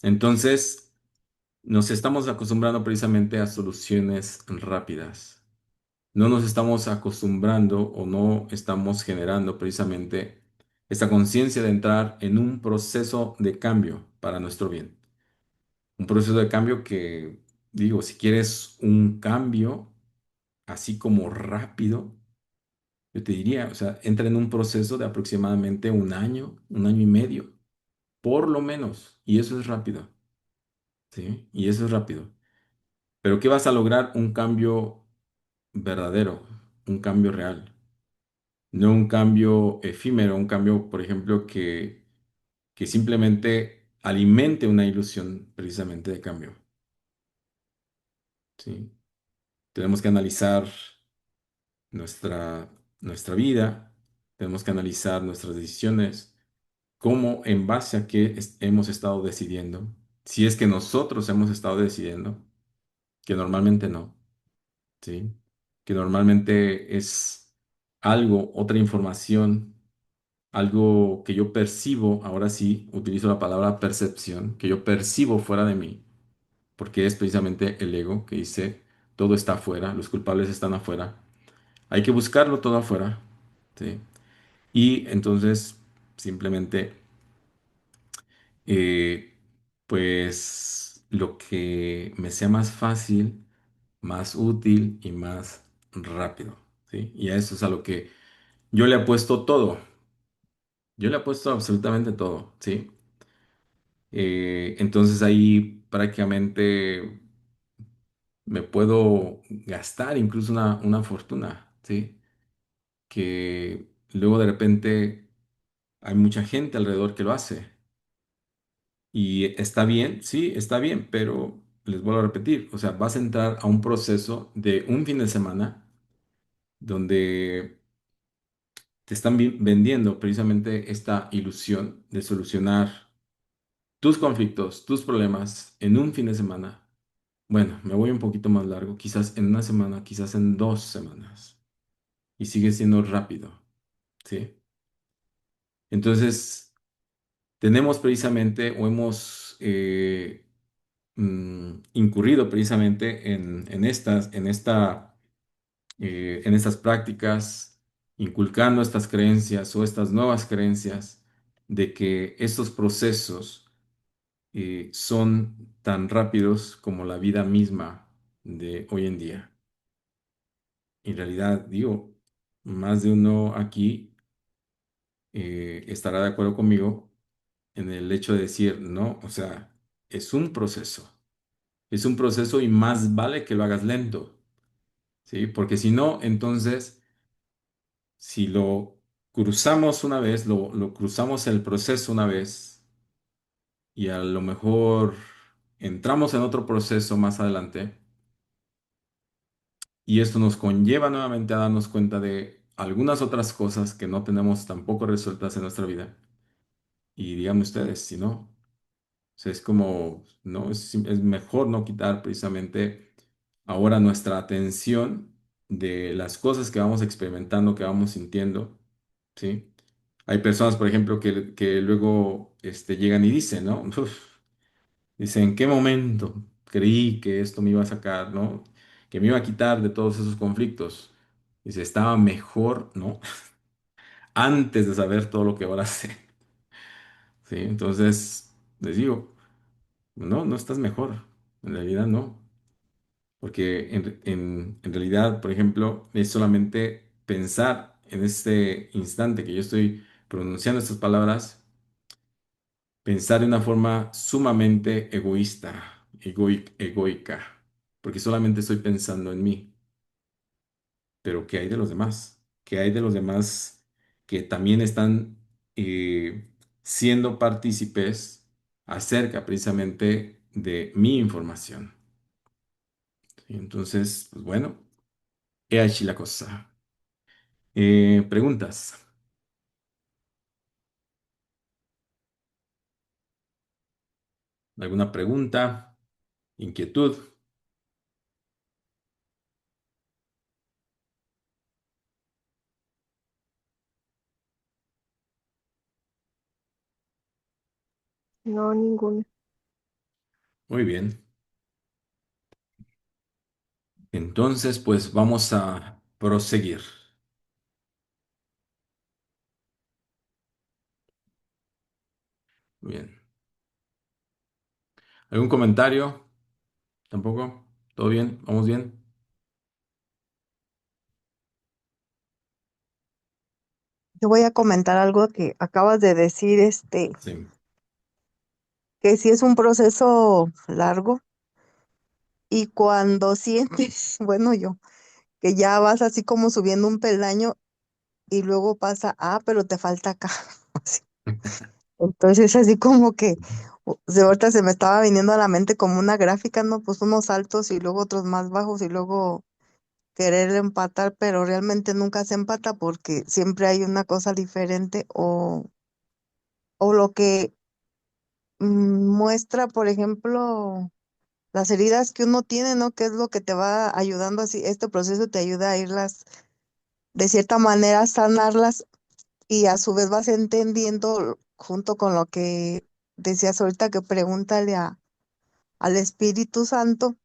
Entonces, nos estamos acostumbrando precisamente a soluciones rápidas. No nos estamos acostumbrando o no estamos generando precisamente esta conciencia de entrar en un proceso de cambio para nuestro bien. Un proceso de cambio que, digo, si quieres un cambio, así como rápido, yo te diría, o sea, entra en un proceso de aproximadamente un año y medio, por lo menos, y eso es rápido, ¿sí? Y eso es rápido. Pero ¿qué vas a lograr? Un cambio verdadero, un cambio real, no un cambio efímero, un cambio, por ejemplo, que simplemente alimente una ilusión precisamente de cambio, ¿sí? Tenemos que analizar nuestra, nuestra vida, tenemos que analizar nuestras decisiones, cómo en base a qué hemos estado decidiendo, si es que nosotros hemos estado decidiendo, que normalmente no, ¿sí? Que normalmente es algo, otra información, algo que yo percibo, ahora sí, utilizo la palabra percepción, que yo percibo fuera de mí, porque es precisamente el ego que dice, todo está afuera, los culpables están afuera, hay que buscarlo todo afuera, ¿sí? Y entonces simplemente, eh, pues lo que me sea más fácil, más útil y más rápido, ¿sí? Y a eso es a lo que yo le apuesto todo. Yo le apuesto absolutamente todo, ¿sí? Entonces ahí prácticamente me puedo gastar incluso una fortuna, ¿sí? Que luego de repente hay mucha gente alrededor que lo hace. Y está bien, sí, está bien, pero les vuelvo a repetir, o sea, vas a entrar a un proceso de un fin de semana donde te están vendiendo precisamente esta ilusión de solucionar tus conflictos, tus problemas en un fin de semana. Bueno, me voy un poquito más largo, quizás en una semana, quizás en 2 semanas. Y sigue siendo rápido, ¿sí? Entonces, tenemos precisamente o hemos incurrido precisamente en estas prácticas, inculcando estas creencias o estas nuevas creencias de que estos procesos son tan rápidos como la vida misma de hoy en día. En realidad, digo, más de uno aquí estará de acuerdo conmigo en el hecho de decir, no, o sea, es un proceso y más vale que lo hagas lento, ¿sí? Porque si no, entonces, si lo cruzamos una vez, lo cruzamos el proceso una vez y a lo mejor entramos en otro proceso más adelante y esto nos conlleva nuevamente a darnos cuenta de algunas otras cosas que no tenemos tampoco resueltas en nuestra vida. Y díganme ustedes, si no. O sea, es como, no, es mejor no quitar precisamente ahora nuestra atención de las cosas que vamos experimentando, que vamos sintiendo, ¿sí? Hay personas, por ejemplo, que luego llegan y dicen, ¿no? Uf, dicen, ¿en qué momento creí que esto me iba a sacar, ¿no? Que me iba a quitar de todos esos conflictos. Dice, estaba mejor, ¿no? Antes de saber todo lo que ahora sé, ¿sí? Entonces, les digo, no, no estás mejor. En realidad no. Porque en realidad, por ejemplo, es solamente pensar en este instante que yo estoy pronunciando estas palabras, pensar de una forma sumamente egoísta, egoica, porque solamente estoy pensando en mí. Pero ¿qué hay de los demás? ¿Qué hay de los demás que también están siendo partícipes acerca precisamente de mi información? Entonces, pues bueno, he aquí la cosa. Preguntas. ¿Alguna pregunta? ¿Inquietud? No, ninguna. Muy bien. Entonces, pues vamos a proseguir. Muy bien. ¿Algún comentario? ¿Tampoco? ¿Todo bien? ¿Vamos bien? Te voy a comentar algo que acabas de decir, Sí. que sí es un proceso largo y cuando sientes, bueno, yo, que ya vas así como subiendo un peldaño y luego pasa, pero te falta acá. Así. Entonces así como que de ahorita se me estaba viniendo a la mente como una gráfica, ¿no? Pues unos altos y luego otros más bajos y luego querer empatar, pero realmente nunca se empata porque siempre hay una cosa diferente o lo que muestra, por ejemplo, las heridas que uno tiene, ¿no? Que es lo que te va ayudando así, este proceso te ayuda a irlas, de cierta manera, sanarlas y a su vez vas entendiendo junto con lo que decías ahorita que pregúntale al Espíritu Santo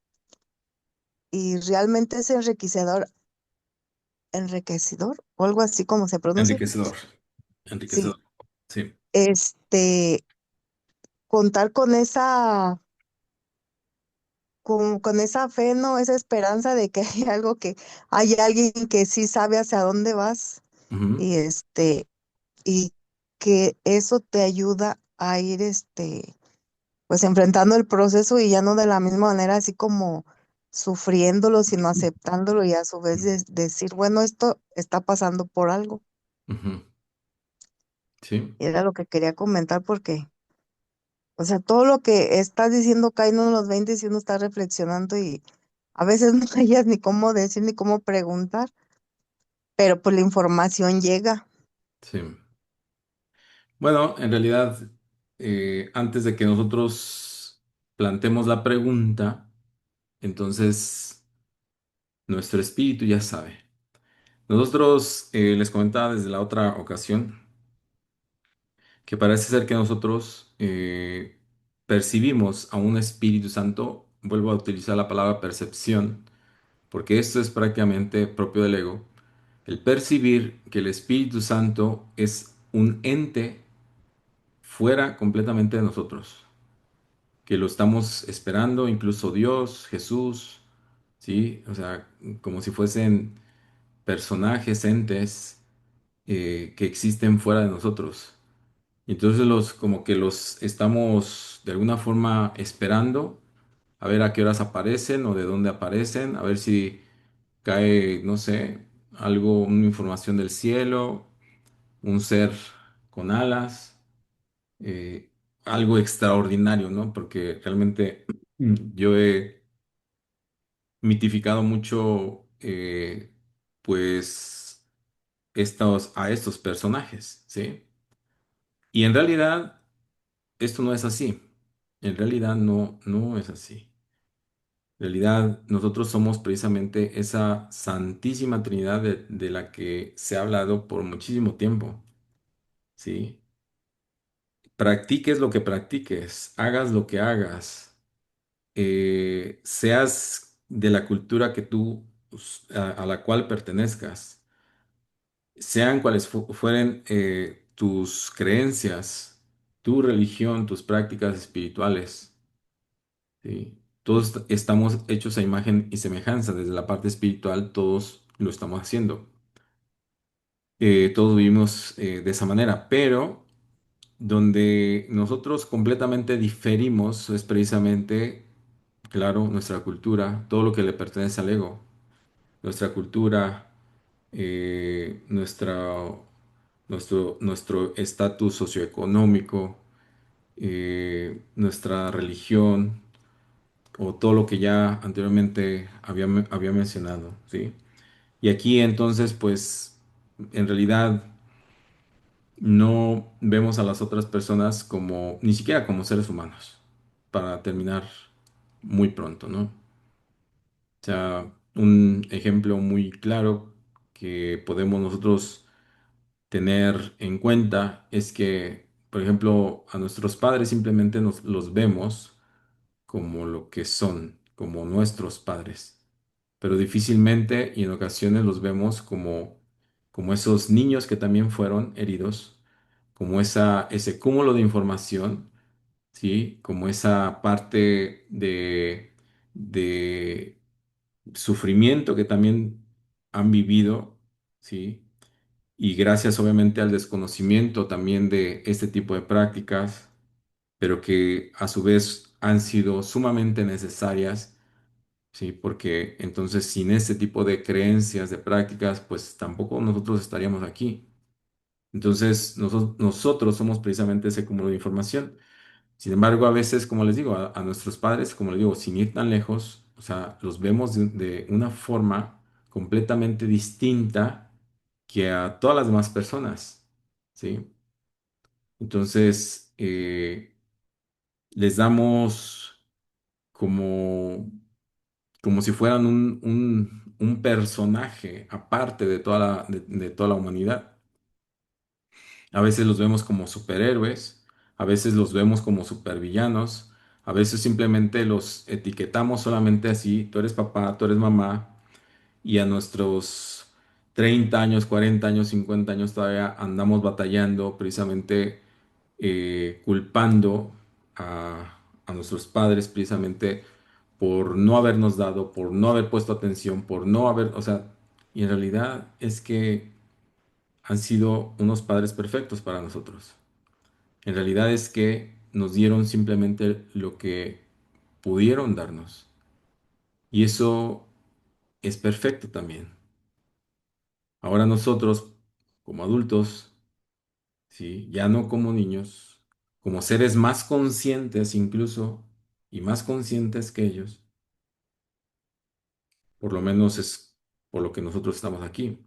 y realmente es enriquecedor o algo así como se pronuncia. Enriquecedor. Sí, Enriquecedor. Sí. este, contar con con esa fe, ¿no? Esa esperanza de que hay algo hay alguien que sí sabe hacia dónde vas Ujú, y y que eso te ayuda a ir, pues enfrentando el proceso y ya no de la misma manera, así como sufriéndolo, sino aceptándolo y a su vez decir, bueno, esto está pasando por algo. ujú. Sí. Y era lo que quería comentar porque, o sea, todo lo que estás diciendo cae en uno en los 20 y uno está reflexionando y a veces no hayas ni cómo decir ni cómo preguntar, pero pues la información llega. Sí. Bueno, en realidad, antes de que nosotros planteemos la pregunta, entonces nuestro espíritu ya sabe. Nosotros, les comentaba desde la otra ocasión, que parece ser que nosotros percibimos a un Espíritu Santo, vuelvo a utilizar la palabra percepción, porque esto es prácticamente propio del ego, el percibir que el Espíritu Santo es un ente fuera completamente de nosotros, que lo estamos esperando, incluso Dios, Jesús, ¿sí? O sea, como si fuesen personajes, entes que existen fuera de nosotros. Y entonces como que los estamos de alguna forma esperando a ver a qué horas aparecen o de dónde aparecen, a ver si cae, no sé, algo, una información del cielo, un ser con alas, eh, algo extraordinario, ¿no? Porque realmente yo he mitificado mucho, pues, a estos personajes, ¿sí? Y en realidad esto no es así. En realidad no es así. En realidad nosotros somos precisamente esa Santísima Trinidad de la que se ha hablado por muchísimo tiempo, ¿sí? Practiques lo que practiques, hagas lo que hagas, seas de la cultura que tú, a la cual pertenezcas, sean cuales fueren tus creencias, tu religión, tus prácticas espirituales, ¿sí? Todos estamos hechos a imagen y semejanza, desde la parte espiritual todos lo estamos haciendo. Todos vivimos de esa manera, pero donde nosotros completamente diferimos es precisamente, claro, nuestra cultura, todo lo que le pertenece al ego, nuestra cultura, nuestro estatus socioeconómico, nuestra religión o todo lo que ya anteriormente había mencionado, ¿sí? Y aquí entonces, pues, en realidad no vemos a las otras personas como, ni siquiera como seres humanos, para terminar muy pronto, ¿no? O sea, un ejemplo muy claro que podemos nosotros tener en cuenta es que, por ejemplo, a nuestros padres simplemente nos los vemos como lo que son, como nuestros padres, pero difícilmente y en ocasiones los vemos como esos niños que también fueron heridos, como ese cúmulo de información, ¿sí? Como esa parte de sufrimiento que también han vivido, ¿sí? Y gracias obviamente al desconocimiento también de este tipo de prácticas, pero que a su vez han sido sumamente necesarias, ¿sí? Porque entonces sin este tipo de creencias, de prácticas, pues tampoco nosotros estaríamos aquí. Entonces nosotros somos precisamente ese cúmulo de información. Sin embargo, a veces, como les digo, a nuestros padres, como les digo, sin ir tan lejos, o sea, los vemos de una forma completamente distinta que a todas las demás personas, ¿sí? Entonces, les damos como, como si fueran un personaje aparte de toda la humanidad. A veces los vemos como superhéroes, a veces los vemos como supervillanos, a veces simplemente los etiquetamos solamente así, tú eres papá, tú eres mamá, y a nuestros 30 años, 40 años, 50 años todavía andamos batallando, precisamente culpando a nuestros padres precisamente por no habernos dado, por no haber puesto atención, por no haber, o sea, y en realidad es que han sido unos padres perfectos para nosotros. En realidad es que nos dieron simplemente lo que pudieron darnos. Y eso es perfecto también. Ahora nosotros, como adultos, ¿sí? Ya no como niños, como seres más conscientes incluso, y más conscientes que ellos, por lo menos es por lo que nosotros estamos aquí.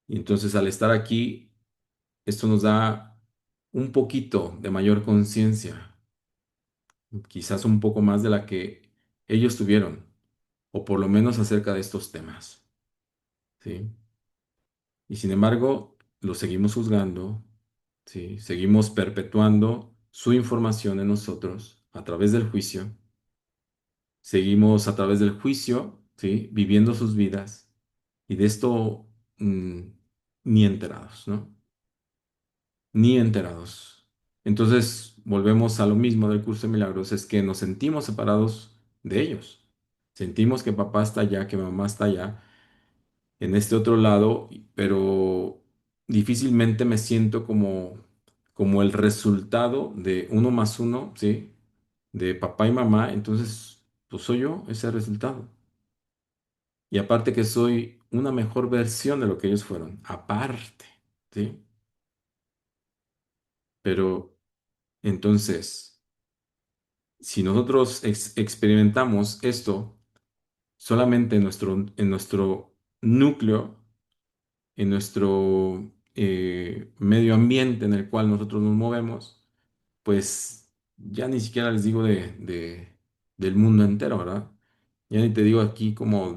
Y entonces al estar aquí, esto nos da un poquito de mayor conciencia, quizás un poco más de la que ellos tuvieron, o por lo menos acerca de estos temas, ¿sí? Y sin embargo, lo seguimos juzgando, ¿sí? Seguimos perpetuando su información en nosotros a través del juicio. Seguimos a través del juicio, ¿sí? Viviendo sus vidas y de esto mm, ni enterados, ¿no? Ni enterados. Entonces, volvemos a lo mismo del curso de milagros, es que nos sentimos separados de ellos. Sentimos que papá está allá, que mamá está allá, en este otro lado, pero difícilmente me siento como el resultado de uno más uno, ¿sí? De papá y mamá, entonces, pues soy yo ese resultado. Y aparte que soy una mejor versión de lo que ellos fueron, aparte, ¿sí? Pero entonces, si nosotros experimentamos esto solamente en nuestro núcleo, en nuestro medio ambiente en el cual nosotros nos movemos, pues ya ni siquiera les digo del mundo entero, ¿verdad? Ya ni te digo aquí como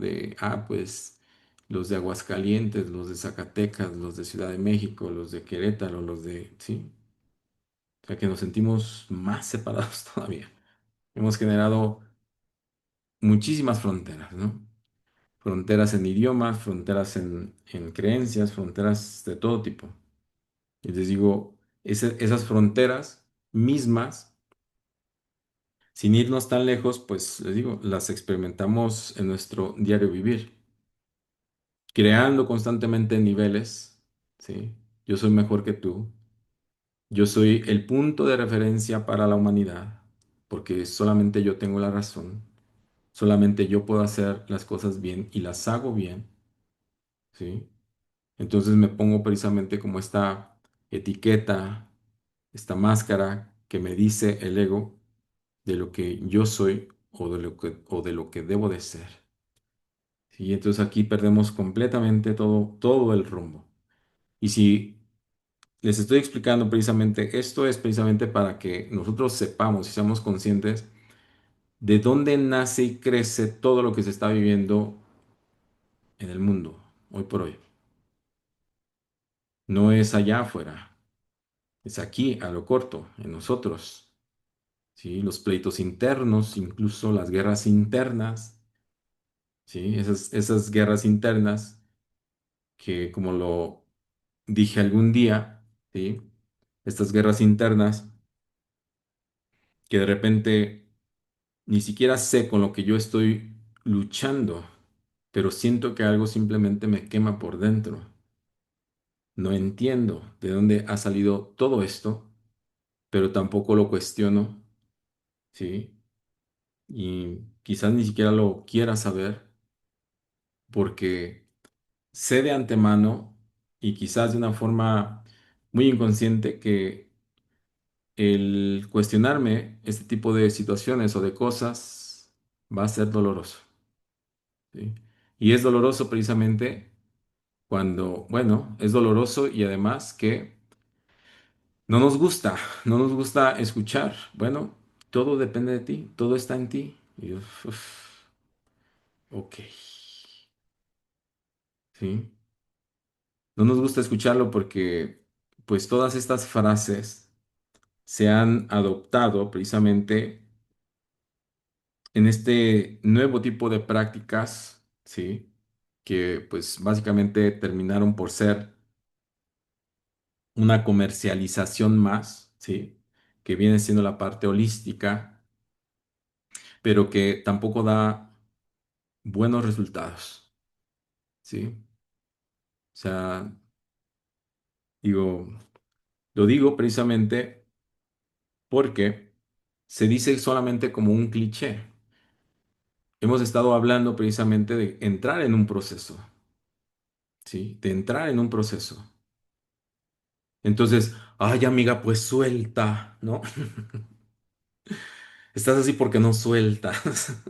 pues los de Aguascalientes, los de Zacatecas, los de Ciudad de México, los de Querétaro, sí. O sea que nos sentimos más separados todavía. Hemos generado muchísimas fronteras, ¿no? Fronteras en idiomas, fronteras en creencias, fronteras de todo tipo. Y les digo, esas fronteras mismas, sin irnos tan lejos, pues les digo, las experimentamos en nuestro diario vivir, creando constantemente niveles, ¿sí? Yo soy mejor que tú, yo soy el punto de referencia para la humanidad, porque solamente yo tengo la razón, solamente yo puedo hacer las cosas bien y las hago bien, ¿sí? Entonces me pongo precisamente como esta etiqueta, esta máscara que me dice el ego de lo que yo soy o de lo que debo de ser. ¿Sí? Entonces aquí perdemos completamente todo el rumbo. Y si les estoy explicando precisamente, esto es precisamente para que nosotros sepamos y seamos conscientes de dónde nace y crece todo lo que se está viviendo en el mundo, hoy por hoy. No es allá afuera, es aquí, a lo corto, en nosotros. ¿Sí? Los pleitos internos, incluso las guerras internas, ¿sí? Esas guerras internas que, como lo dije algún día, ¿sí? Estas guerras internas que de repente ni siquiera sé con lo que yo estoy luchando, pero siento que algo simplemente me quema por dentro. No entiendo de dónde ha salido todo esto, pero tampoco lo cuestiono, ¿sí? Y quizás ni siquiera lo quiera saber porque sé de antemano y quizás de una forma muy inconsciente que el cuestionarme este tipo de situaciones o de cosas va a ser doloroso, ¿sí? Y es doloroso precisamente cuando, bueno, es doloroso y además que no nos gusta escuchar. Bueno, todo depende de ti, todo está en ti. Y yo, ok, ¿sí? No nos gusta escucharlo porque, pues, todas estas frases se han adoptado precisamente en este nuevo tipo de prácticas, ¿sí? Que pues básicamente terminaron por ser una comercialización más, ¿sí? Que viene siendo la parte holística, pero que tampoco da buenos resultados, ¿sí? O sea, digo, lo digo precisamente porque se dice solamente como un cliché. Hemos estado hablando precisamente de entrar en un proceso, ¿sí? De entrar en un proceso. Entonces, ay, amiga, pues suelta, ¿no? Estás así porque no sueltas.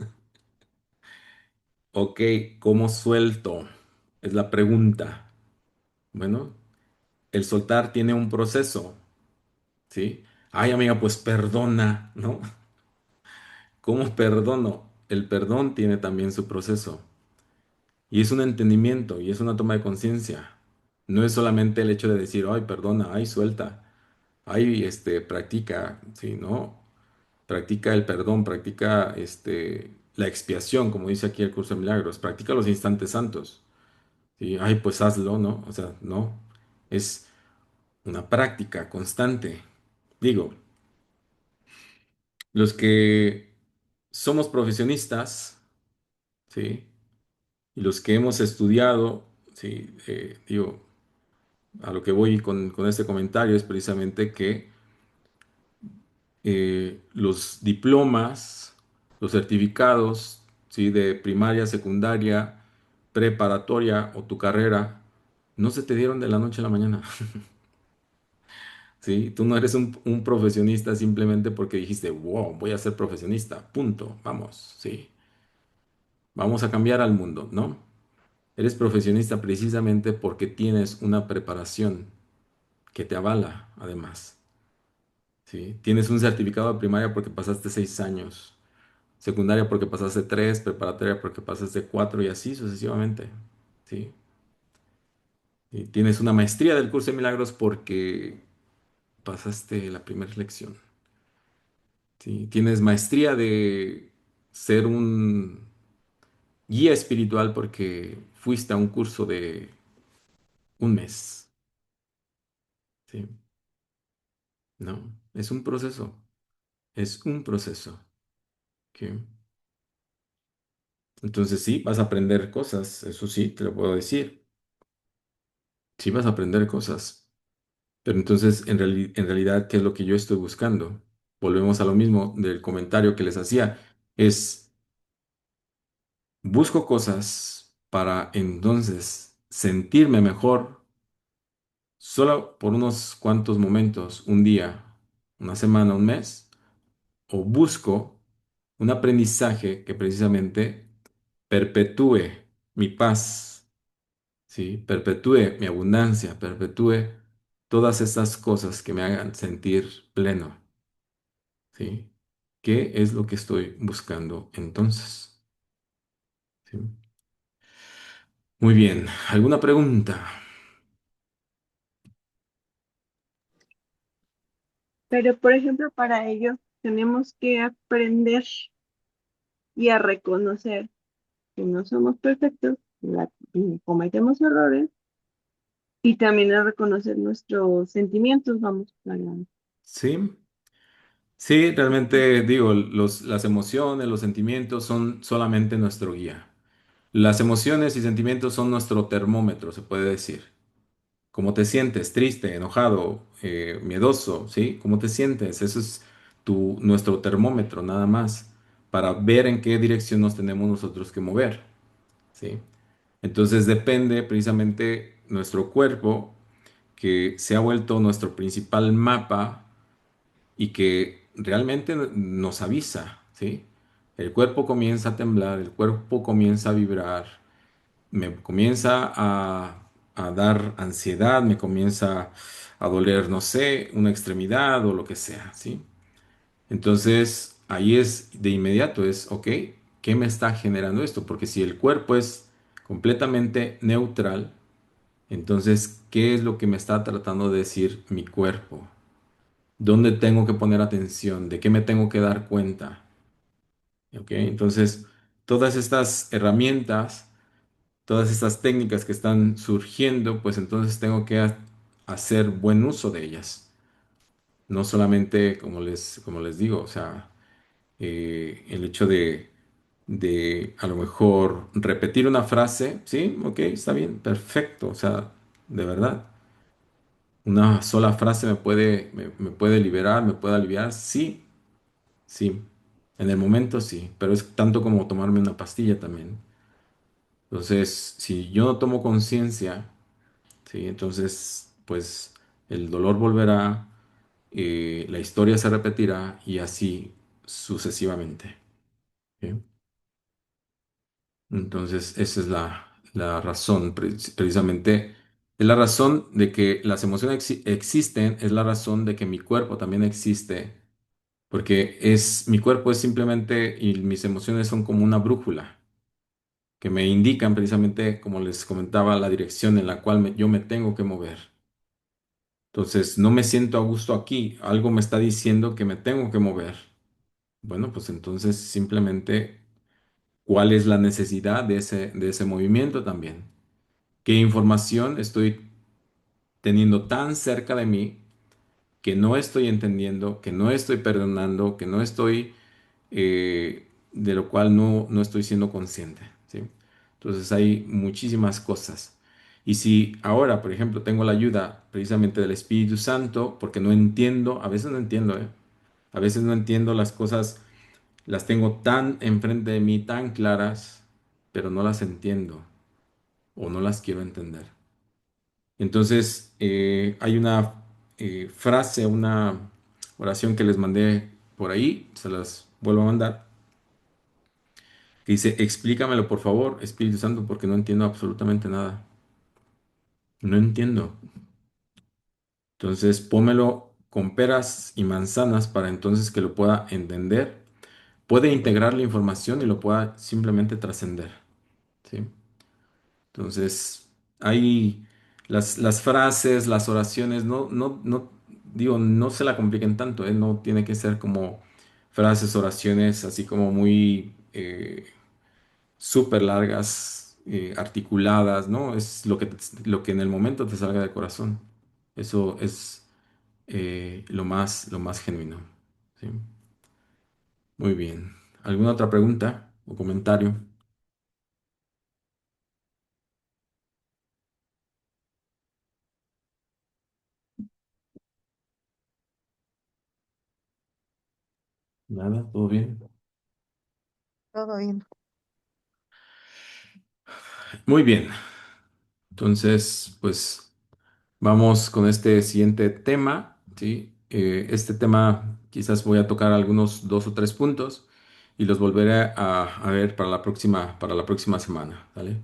Ok, ¿cómo suelto? Es la pregunta. Bueno, el soltar tiene un proceso, ¿sí? Ay, amiga, pues perdona, ¿no? ¿Cómo perdono? El perdón tiene también su proceso. Y es un entendimiento y es una toma de conciencia. No es solamente el hecho de decir, ay, perdona, ay, suelta, ay, practica, ¿sí? No, practica el perdón, practica, la expiación, como dice aquí el curso de milagros, practica los instantes santos, ¿sí? Ay, pues hazlo, ¿no? O sea, no, es una práctica constante. Digo, los que somos profesionistas, ¿sí? Y los que hemos estudiado, ¿sí? Digo, a lo que voy con este comentario es precisamente que los diplomas, los certificados, ¿sí? De primaria, secundaria, preparatoria o tu carrera, no se te dieron de la noche a la mañana, ¿sí? Tú no eres un profesionista simplemente porque dijiste, wow, voy a ser profesionista, punto, vamos, ¿sí? Vamos a cambiar al mundo, ¿no? Eres profesionista precisamente porque tienes una preparación que te avala, además. ¿Sí? Tienes un certificado de primaria porque pasaste 6 años, secundaria porque pasaste tres, preparatoria porque pasaste cuatro y así sucesivamente. ¿Sí? Y tienes una maestría del curso de milagros porque pasaste la primera lección. ¿Sí? Tienes maestría de ser un guía espiritual porque fuiste a un curso de un mes. ¿Sí? No, es un proceso, es un proceso. ¿Ok? Entonces sí, vas a aprender cosas, eso sí, te lo puedo decir. Sí vas a aprender cosas. Pero entonces, en realidad, ¿qué es lo que yo estoy buscando? Volvemos a lo mismo del comentario que les hacía. Es, busco cosas para entonces sentirme mejor solo por unos cuantos momentos, un día, una semana, un mes, o busco un aprendizaje que precisamente perpetúe mi paz, ¿sí? Perpetúe mi abundancia, perpetúe todas estas cosas que me hagan sentir pleno, ¿sí? ¿Qué es lo que estoy buscando entonces? ¿Sí? Muy bien, ¿alguna pregunta? Pero, por ejemplo, para ello tenemos que aprender y a reconocer que no somos perfectos, y cometemos errores, y también a reconocer nuestros sentimientos, vamos, Sí, sí, realmente digo, las emociones, los sentimientos son solamente nuestro guía. Las emociones y sentimientos son nuestro termómetro, se puede decir. ¿Cómo te sientes? Triste, enojado, miedoso, ¿sí? ¿Cómo te sientes? Eso es nuestro termómetro, nada más, para ver en qué dirección nos tenemos nosotros que mover, ¿sí? Entonces depende precisamente nuestro cuerpo, que se ha vuelto nuestro principal mapa y que realmente nos avisa, ¿sí? El cuerpo comienza a temblar, el cuerpo comienza a vibrar, me comienza a dar ansiedad, me comienza a doler, no sé, una extremidad o lo que sea, ¿sí? Entonces, ahí es de inmediato, es, ok, ¿qué me está generando esto? Porque si el cuerpo es completamente neutral, entonces, ¿qué es lo que me está tratando de decir mi cuerpo? ¿Dónde tengo que poner atención? ¿De qué me tengo que dar cuenta? ¿Ok? Entonces, todas estas herramientas, todas estas técnicas que están surgiendo, pues entonces tengo que hacer buen uso de ellas. No solamente, como les digo, o sea, el hecho de a lo mejor repetir una frase, sí, ok, está bien, perfecto, o sea, de verdad, una sola frase me puede liberar, me puede aliviar, sí, sí, en el momento sí, pero es tanto como tomarme una pastilla también. Entonces, si yo no tomo conciencia, sí, entonces, pues el dolor volverá, la historia se repetirá y así sucesivamente. ¿Sí? Entonces, esa es la razón, precisamente Es la razón de que las emociones existen, es la razón de que mi cuerpo también existe, porque mi cuerpo es simplemente, y mis emociones son como una brújula, que me indican precisamente, como les comentaba, la dirección en la cual yo me tengo que mover. Entonces, no me siento a gusto aquí, algo me está diciendo que me tengo que mover. Bueno, pues entonces simplemente, ¿cuál es la necesidad de ese movimiento también? ¿Qué información estoy teniendo tan cerca de mí que no estoy entendiendo, que no estoy perdonando, que no estoy, de lo cual no estoy siendo consciente, ¿sí? Entonces hay muchísimas cosas. Y si ahora, por ejemplo, tengo la ayuda precisamente del Espíritu Santo, porque no entiendo, a veces no entiendo, ¿eh? A veces no entiendo las cosas, las tengo tan enfrente de mí, tan claras, pero no las entiendo o no las quiero entender. Entonces, hay una frase, una oración que les mandé por ahí, se las vuelvo a mandar, que dice, explícamelo por favor, Espíritu Santo, porque no entiendo absolutamente nada. No entiendo. Entonces, pómelo con peras y manzanas para entonces que lo pueda entender, puede integrar la información y lo pueda simplemente trascender, ¿sí? Entonces, hay las frases, las oraciones, no, digo, no se la compliquen tanto, ¿eh? No tiene que ser como frases, oraciones así como muy súper largas, articuladas, ¿no? Es lo que en el momento te salga del corazón. Eso es lo más genuino, ¿sí? Muy bien. ¿Alguna otra pregunta o comentario? Nada, ¿todo bien? Todo bien. Muy bien. Entonces, pues vamos con este siguiente tema, ¿sí? Este tema quizás voy a tocar algunos 2 o 3 puntos y los volveré a ver para la próxima semana, ¿vale?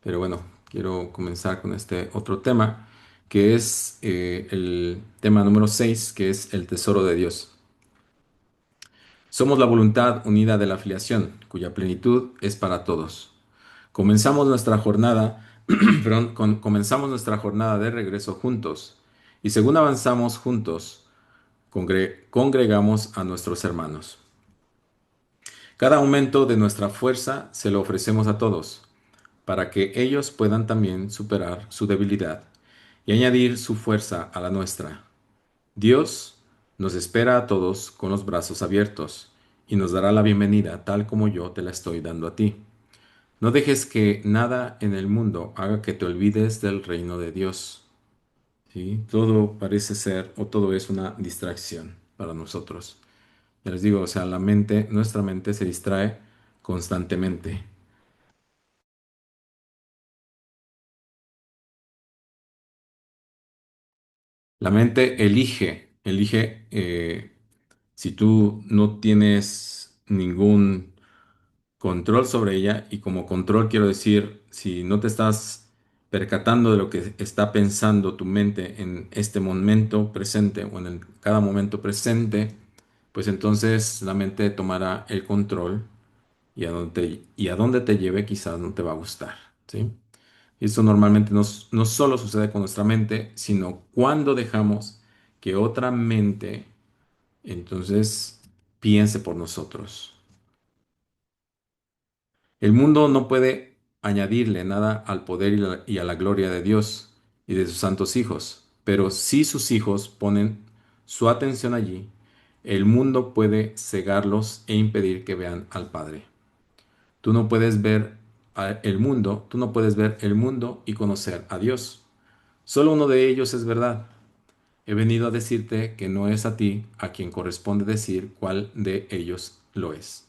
Pero bueno, quiero comenzar con este otro tema, que es el tema número 6, que es el tesoro de Dios. Somos la voluntad unida de la afiliación, cuya plenitud es para todos. Comenzamos nuestra jornada, perdón, comenzamos nuestra jornada de regreso juntos, y según avanzamos juntos, congregamos a nuestros hermanos. Cada aumento de nuestra fuerza se lo ofrecemos a todos, para que ellos puedan también superar su debilidad y añadir su fuerza a la nuestra. Dios nos espera a todos con los brazos abiertos y nos dará la bienvenida tal como yo te la estoy dando a ti. No dejes que nada en el mundo haga que te olvides del reino de Dios. ¿Sí? Todo parece ser o todo es una distracción para nosotros. Ya les digo, o sea, nuestra mente se distrae constantemente. La mente elige, si tú no tienes ningún control sobre ella, y como control quiero decir, si no te estás percatando de lo que está pensando tu mente en este momento presente o en cada momento presente, pues entonces la mente tomará el control y a dónde te lleve quizás no te va a gustar, ¿sí? Y esto normalmente no solo sucede con nuestra mente, sino cuando dejamos que otra mente entonces piense por nosotros. El mundo no puede añadirle nada al poder y a la gloria de Dios y de sus santos hijos, pero si sus hijos ponen su atención allí, el mundo puede cegarlos e impedir que vean al Padre. Tú no puedes ver tú no puedes ver el mundo y conocer a Dios. Solo uno de ellos es verdad. He venido a decirte que no es a ti a quien corresponde decir cuál de ellos lo es.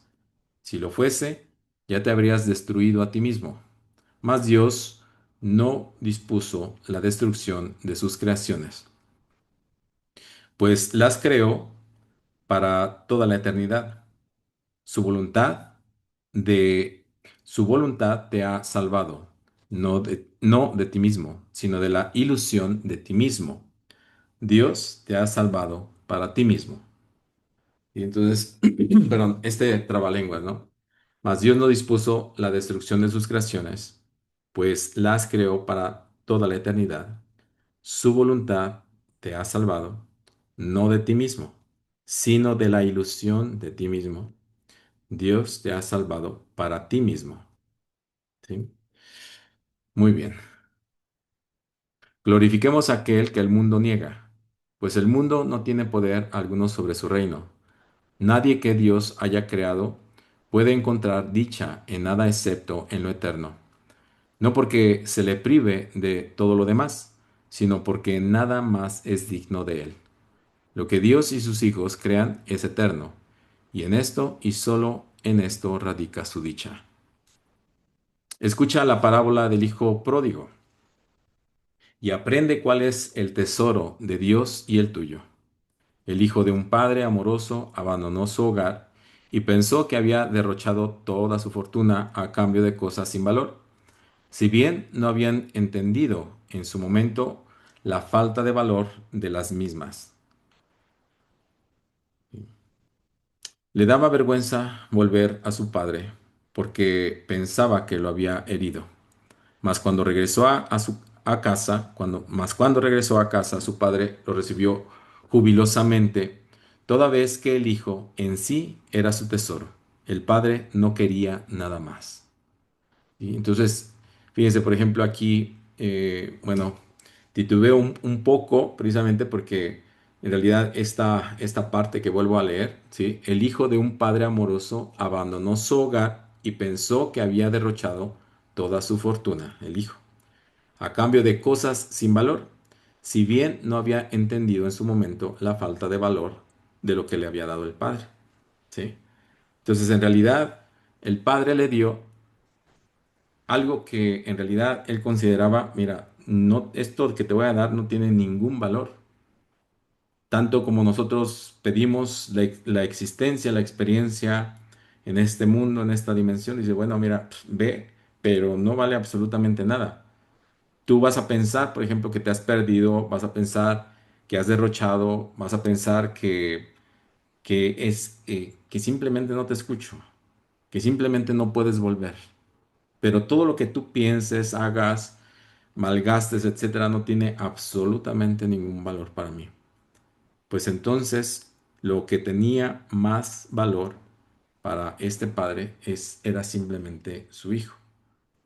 Si lo fuese, ya te habrías destruido a ti mismo. Mas Dios no dispuso la destrucción de sus creaciones, pues las creó para toda la eternidad. Su voluntad de su voluntad te ha salvado, no de ti mismo, sino de la ilusión de ti mismo. Dios te ha salvado para ti mismo. Y entonces, perdón, este trabalenguas, ¿no? Mas Dios no dispuso la destrucción de sus creaciones, pues las creó para toda la eternidad. Su voluntad te ha salvado, no de ti mismo, sino de la ilusión de ti mismo. Dios te ha salvado para ti mismo. ¿Sí? Muy bien. Glorifiquemos a aquel que el mundo niega, pues el mundo no tiene poder alguno sobre su reino. Nadie que Dios haya creado puede encontrar dicha en nada excepto en lo eterno, no porque se le prive de todo lo demás, sino porque nada más es digno de él. Lo que Dios y sus hijos crean es eterno, y en esto y solo en esto radica su dicha. Escucha la parábola del hijo pródigo y aprende cuál es el tesoro de Dios y el tuyo. El hijo de un padre amoroso abandonó su hogar y pensó que había derrochado toda su fortuna a cambio de cosas sin valor. Si bien no habían entendido en su momento la falta de valor de las mismas. Le daba vergüenza volver a su padre porque pensaba que lo había herido. Mas cuando regresó a casa, cuando regresó a casa, su padre lo recibió jubilosamente, toda vez que el hijo en sí era su tesoro. El padre no quería nada más. Y entonces, fíjense, por ejemplo, aquí, bueno, titubeo un poco precisamente porque en realidad esta parte que vuelvo a leer, ¿sí? El hijo de un padre amoroso abandonó su hogar y pensó que había derrochado toda su fortuna, el hijo, a cambio de cosas sin valor, si bien no había entendido en su momento la falta de valor de lo que le había dado el padre, ¿sí? Entonces, en realidad, el padre le dio algo que en realidad él consideraba, mira, no, esto que te voy a dar no tiene ningún valor. Tanto como nosotros pedimos la existencia, la experiencia en este mundo, en esta dimensión, dice, bueno, mira, ve, pero no vale absolutamente nada. Tú vas a pensar, por ejemplo, que te has perdido, vas a pensar que has derrochado, vas a pensar que simplemente no te escucho, que simplemente no puedes volver. Pero todo lo que tú pienses, hagas, malgastes, etcétera, no tiene absolutamente ningún valor para mí. Pues entonces, lo que tenía más valor para este padre era simplemente su hijo.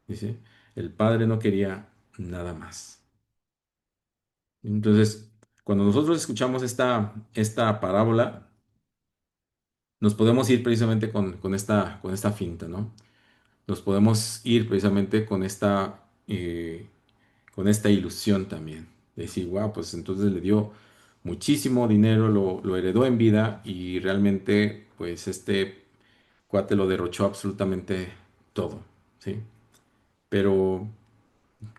¿Dice? El padre no quería nada más. Entonces, cuando nosotros escuchamos esta parábola, nos podemos ir precisamente con esta finta, ¿no? Nos podemos ir precisamente con esta ilusión también. De decir, wow, pues entonces le dio muchísimo dinero, lo heredó en vida y realmente, pues este cuate lo derrochó absolutamente todo, ¿sí? Pero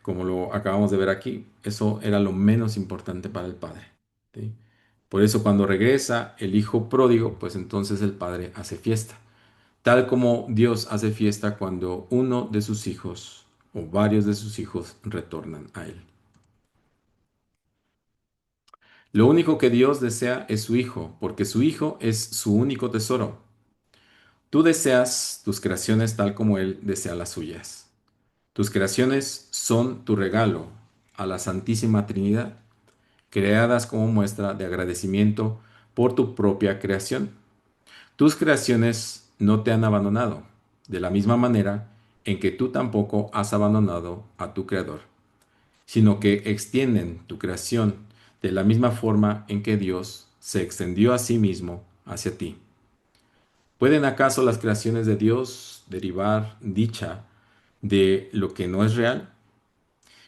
como lo acabamos de ver aquí, eso era lo menos importante para el padre, ¿sí? Por eso cuando regresa el hijo pródigo, pues entonces el padre hace fiesta, tal como Dios hace fiesta cuando uno de sus hijos o varios de sus hijos retornan a él. Lo único que Dios desea es su hijo, porque su hijo es su único tesoro. Tú deseas tus creaciones tal como él desea las suyas. Tus creaciones son tu regalo a la Santísima Trinidad, creadas como muestra de agradecimiento por tu propia creación. Tus creaciones no te han abandonado, de la misma manera en que tú tampoco has abandonado a tu Creador, sino que extienden tu creación de la misma forma en que Dios se extendió a sí mismo hacia ti. ¿Pueden acaso las creaciones de Dios derivar dicha de lo que no es real?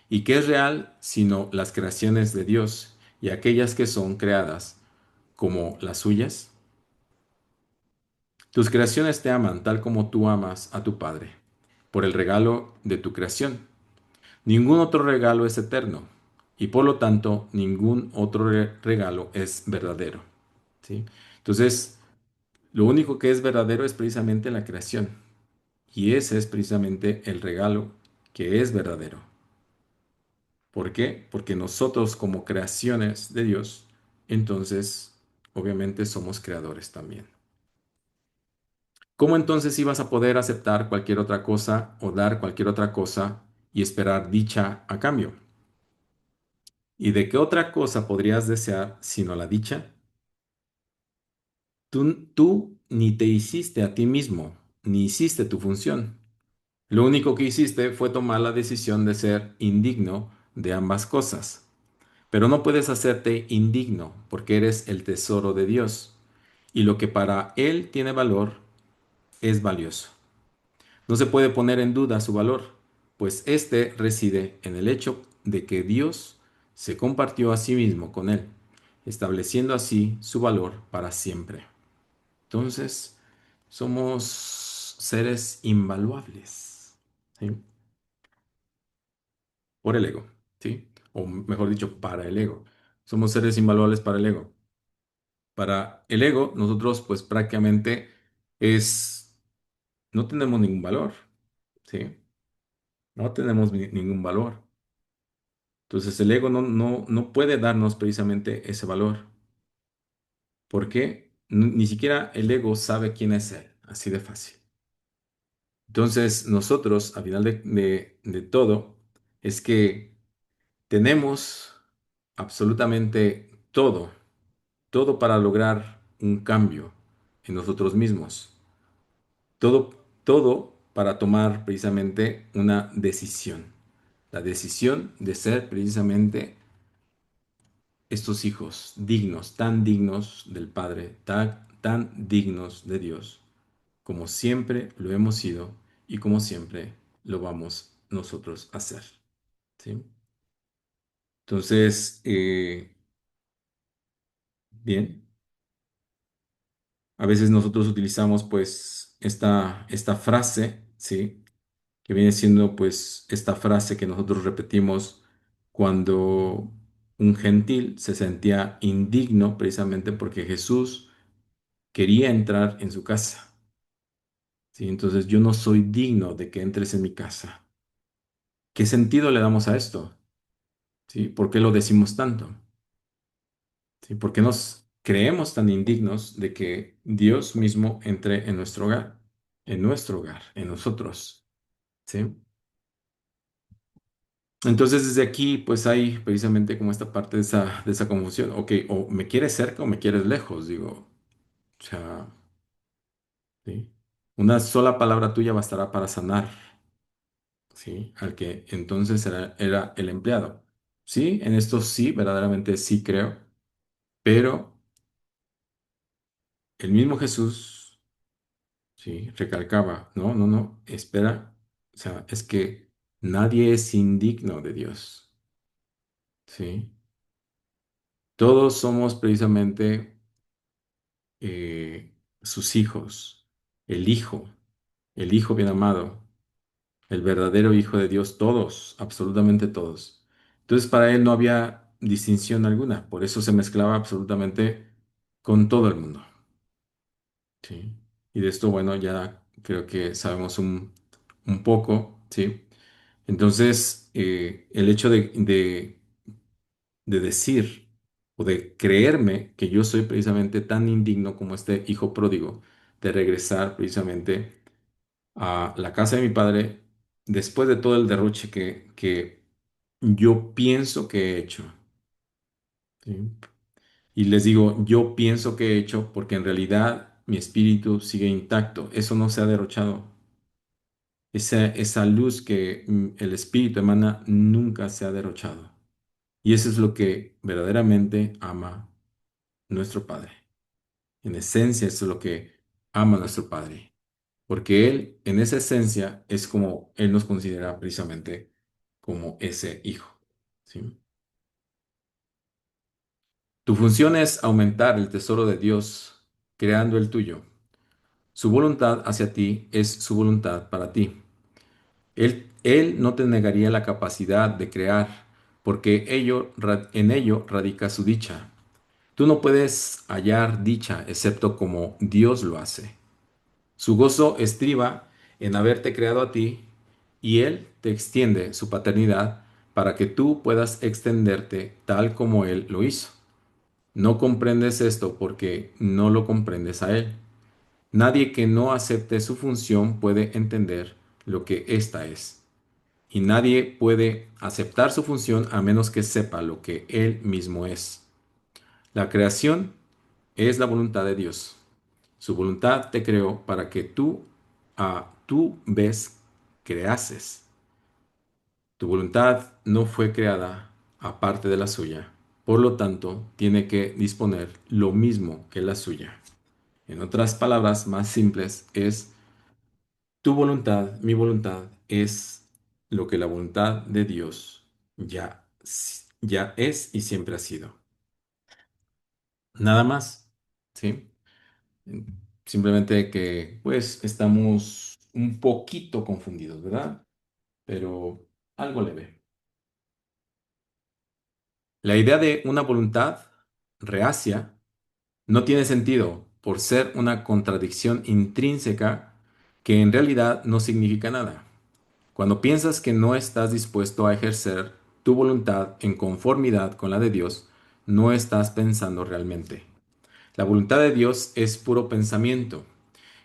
¿Y qué es real sino las creaciones de Dios y aquellas que son creadas como las suyas? Tus creaciones te aman tal como tú amas a tu Padre, por el regalo de tu creación. Ningún otro regalo es eterno y por lo tanto ningún otro regalo es verdadero. ¿Sí? Entonces, lo único que es verdadero es precisamente la creación y ese es precisamente el regalo que es verdadero. ¿Por qué? Porque nosotros como creaciones de Dios, entonces obviamente somos creadores también. ¿Cómo entonces ibas a poder aceptar cualquier otra cosa o dar cualquier otra cosa y esperar dicha a cambio? ¿Y de qué otra cosa podrías desear sino la dicha? Tú ni te hiciste a ti mismo, ni hiciste tu función. Lo único que hiciste fue tomar la decisión de ser indigno de ambas cosas. Pero no puedes hacerte indigno porque eres el tesoro de Dios. Y lo que para Él tiene valor es valioso. No se puede poner en duda su valor, pues éste reside en el hecho de que Dios se compartió a sí mismo con Él, estableciendo así su valor para siempre. Entonces, somos seres invaluables, ¿sí? Por el ego, ¿sí? O mejor dicho, para el ego. Somos seres invaluables para el ego. Para el ego, nosotros pues prácticamente es, no tenemos ningún valor, ¿sí? No tenemos ningún valor. Entonces el ego no puede darnos precisamente ese valor. ¿Por qué? Ni siquiera el ego sabe quién es él, así de fácil. Entonces nosotros, a final de todo, es que tenemos absolutamente todo, todo para lograr un cambio en nosotros mismos. Todo para tomar precisamente una decisión. La decisión de ser precisamente estos hijos dignos, tan dignos del Padre, tan dignos de Dios, como siempre lo hemos sido y como siempre lo vamos nosotros a hacer. ¿Sí? Entonces, bien, a veces nosotros utilizamos pues esta frase, ¿sí? Que viene siendo pues esta frase que nosotros repetimos cuando un gentil se sentía indigno precisamente porque Jesús quería entrar en su casa. ¿Sí? Entonces yo no soy digno de que entres en mi casa. ¿Qué sentido le damos a esto? ¿Sí? ¿Por qué lo decimos tanto? ¿Sí? ¿Por qué nos creemos tan indignos de que Dios mismo entre en nuestro hogar, en nosotros? ¿Sí? Entonces desde aquí pues hay precisamente como esta parte de esa confusión. Ok, o me quieres cerca o me quieres lejos, digo. O sea, ¿sí? Una sola palabra tuya bastará para sanar, ¿sí? Al que entonces era el empleado. Sí, en esto sí, verdaderamente sí creo, pero el mismo Jesús, sí, recalcaba, no, espera, o sea, es que nadie es indigno de Dios, ¿sí? Todos somos precisamente sus hijos, el Hijo, el Hijo bien amado, el verdadero Hijo de Dios, todos, absolutamente todos. Entonces para él no había distinción alguna, por eso se mezclaba absolutamente con todo el mundo. ¿Sí? Y de esto, bueno, ya creo que sabemos un poco, ¿sí? Entonces, el hecho de decir o de creerme que yo soy precisamente tan indigno como este hijo pródigo, de regresar precisamente a la casa de mi padre después de todo el derroche que yo pienso que he hecho. ¿Sí? Y les digo, yo pienso que he hecho porque en realidad mi espíritu sigue intacto. Eso no se ha derrochado. Esa luz que el espíritu emana nunca se ha derrochado. Y eso es lo que verdaderamente ama nuestro Padre. En esencia, eso es lo que ama nuestro Padre. Porque Él, en esa esencia, es como Él nos considera precisamente como ese hijo. ¿Sí? Tu función es aumentar el tesoro de Dios, creando el tuyo. Su voluntad hacia ti es su voluntad para ti. Él no te negaría la capacidad de crear, porque en ello radica su dicha. Tú no puedes hallar dicha excepto como Dios lo hace. Su gozo estriba en haberte creado a ti y Él te extiende su paternidad para que tú puedas extenderte tal como Él lo hizo. No comprendes esto porque no lo comprendes a Él. Nadie que no acepte su función puede entender lo que ésta es. Y nadie puede aceptar su función a menos que sepa lo que Él mismo es. La creación es la voluntad de Dios. Su voluntad te creó para que tú, a tu vez, creases. Tu voluntad no fue creada aparte de la suya. Por lo tanto, tiene que disponer lo mismo que la suya. En otras palabras más simples, es tu voluntad, mi voluntad, es lo que la voluntad de Dios ya es y siempre ha sido. Nada más, ¿sí? Simplemente que, pues, estamos un poquito confundidos, ¿verdad? Pero algo leve. La idea de una voluntad reacia no tiene sentido por ser una contradicción intrínseca que en realidad no significa nada. Cuando piensas que no estás dispuesto a ejercer tu voluntad en conformidad con la de Dios, no estás pensando realmente. La voluntad de Dios es puro pensamiento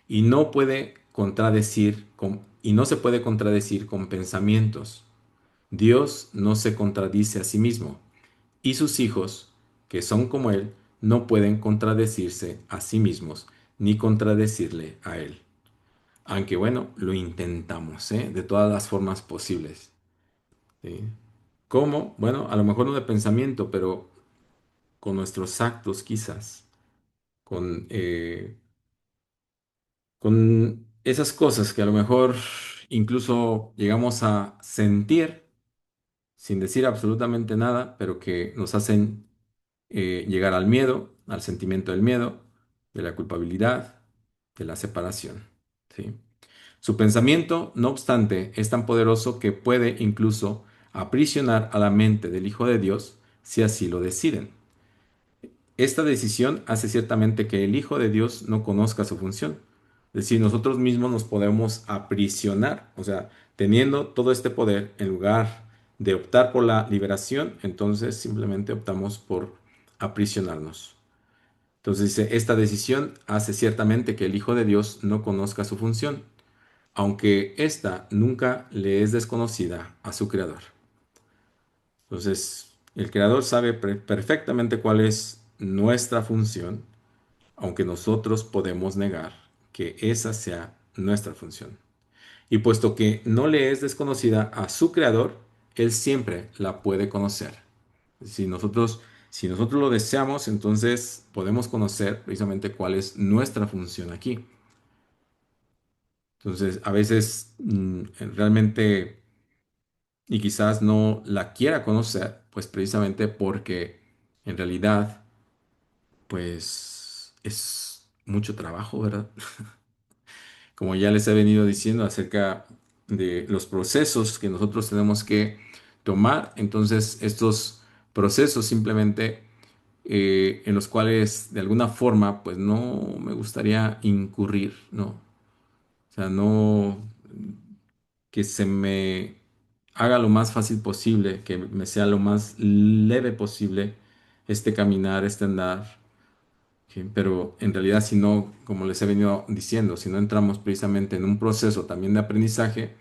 y no se puede contradecir con pensamientos. Dios no se contradice a sí mismo y sus hijos, que son como Él, no pueden contradecirse a sí mismos ni contradecirle a Él. Aunque bueno, lo intentamos, ¿eh? De todas las formas posibles. ¿Sí? ¿Cómo? Bueno, a lo mejor no de pensamiento, pero con nuestros actos quizás, con, eh, con esas cosas que a lo mejor incluso llegamos a sentir sin decir absolutamente nada, pero que nos hacen llegar al miedo, al sentimiento del miedo, de la culpabilidad, de la separación. ¿Sí? Su pensamiento, no obstante, es tan poderoso que puede incluso aprisionar a la mente del Hijo de Dios si así lo deciden. Esta decisión hace ciertamente que el Hijo de Dios no conozca su función. Es decir, nosotros mismos nos podemos aprisionar, o sea, teniendo todo este poder, en lugar de optar por la liberación, entonces simplemente optamos por aprisionarnos. Entonces dice, esta decisión hace ciertamente que el Hijo de Dios no conozca su función, aunque ésta nunca le es desconocida a su Creador. Entonces, el Creador sabe perfectamente cuál es nuestra función, aunque nosotros podemos negar que esa sea nuestra función. Y puesto que no le es desconocida a su Creador, Él siempre la puede conocer. Si nosotros lo deseamos, entonces podemos conocer precisamente cuál es nuestra función aquí. Entonces, a veces realmente, y quizás no la quiera conocer, pues precisamente porque en realidad, pues es mucho trabajo, ¿verdad? Como ya les he venido diciendo acerca de los procesos que nosotros tenemos que tomar, entonces estos procesos simplemente en los cuales de alguna forma, pues no me gustaría incurrir, ¿no? O sea, no que se me haga lo más fácil posible, que me sea lo más leve posible este caminar, este andar. ¿Sí? Pero en realidad, si no, como les he venido diciendo, si no entramos precisamente en un proceso también de aprendizaje,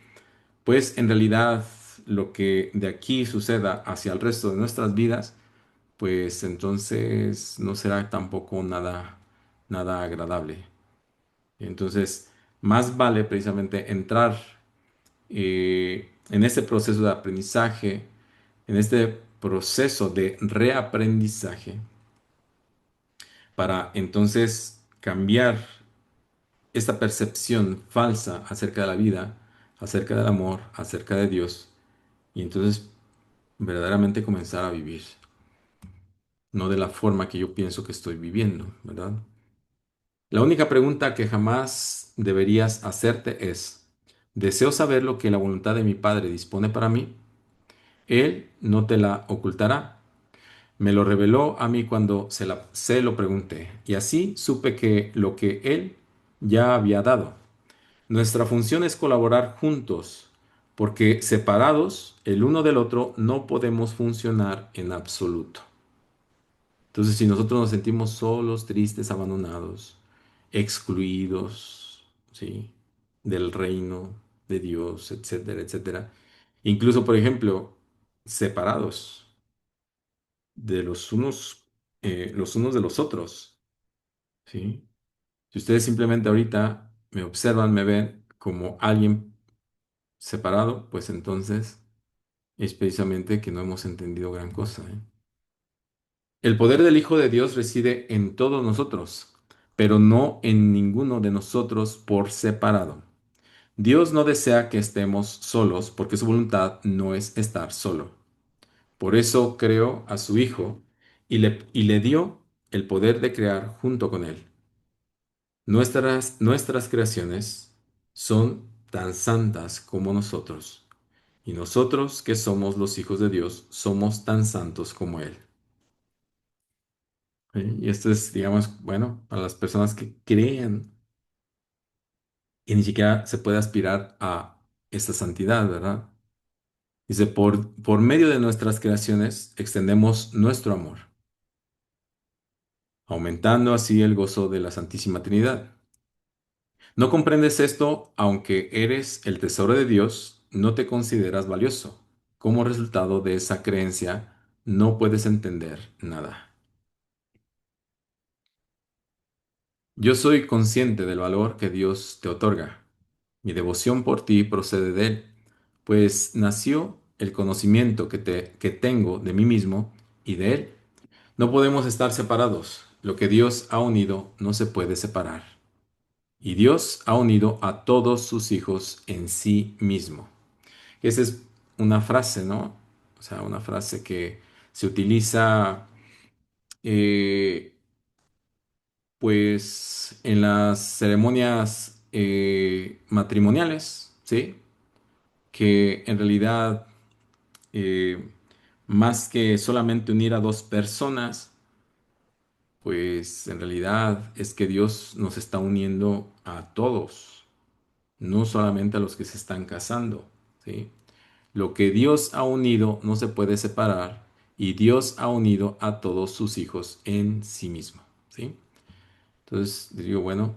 pues en realidad lo que de aquí suceda hacia el resto de nuestras vidas, pues entonces no será tampoco nada agradable. Entonces, más vale precisamente entrar en este proceso de aprendizaje, en este proceso de reaprendizaje, para entonces cambiar esta percepción falsa acerca de la vida, acerca del amor, acerca de Dios, y entonces verdaderamente comenzar a vivir, no de la forma que yo pienso que estoy viviendo, ¿verdad? La única pregunta que jamás deberías hacerte es, ¿deseo saber lo que la voluntad de mi Padre dispone para mí? Él no te la ocultará. Me lo reveló a mí cuando se lo pregunté, y así supe que lo que Él ya había dado. Nuestra función es colaborar juntos porque separados el uno del otro no podemos funcionar en absoluto. Entonces, si nosotros nos sentimos solos, tristes, abandonados, excluidos, ¿sí? Del reino de Dios, etcétera, etcétera, incluso, por ejemplo, separados de los unos de los otros, ¿sí? Si ustedes simplemente ahorita me observan, me ven como alguien separado, pues entonces es precisamente que no hemos entendido gran cosa, ¿eh? El poder del Hijo de Dios reside en todos nosotros, pero no en ninguno de nosotros por separado. Dios no desea que estemos solos porque su voluntad no es estar solo. Por eso creó a su Hijo y le dio el poder de crear junto con Él. Nuestras creaciones son tan santas como nosotros, y nosotros que somos los hijos de Dios somos tan santos como Él. ¿Sí? Y esto es, digamos, bueno, para las personas que creen y ni siquiera se puede aspirar a esta santidad, ¿verdad? Dice, por medio de nuestras creaciones extendemos nuestro amor, aumentando así el gozo de la Santísima Trinidad. No comprendes esto, aunque eres el tesoro de Dios, no te consideras valioso. Como resultado de esa creencia, no puedes entender nada. Yo soy consciente del valor que Dios te otorga. Mi devoción por ti procede de Él, pues nació el conocimiento que tengo de mí mismo y de Él. No podemos estar separados. Lo que Dios ha unido no se puede separar. Y Dios ha unido a todos sus hijos en sí mismo. Esa es una frase, ¿no? O sea, una frase que se utiliza, eh, pues, en las ceremonias matrimoniales, ¿sí? Que en realidad, eh, más que solamente unir a dos personas, pues en realidad es que Dios nos está uniendo a todos, no solamente a los que se están casando, ¿sí? Lo que Dios ha unido no se puede separar y Dios ha unido a todos sus hijos en sí mismo, ¿sí? Entonces digo, bueno,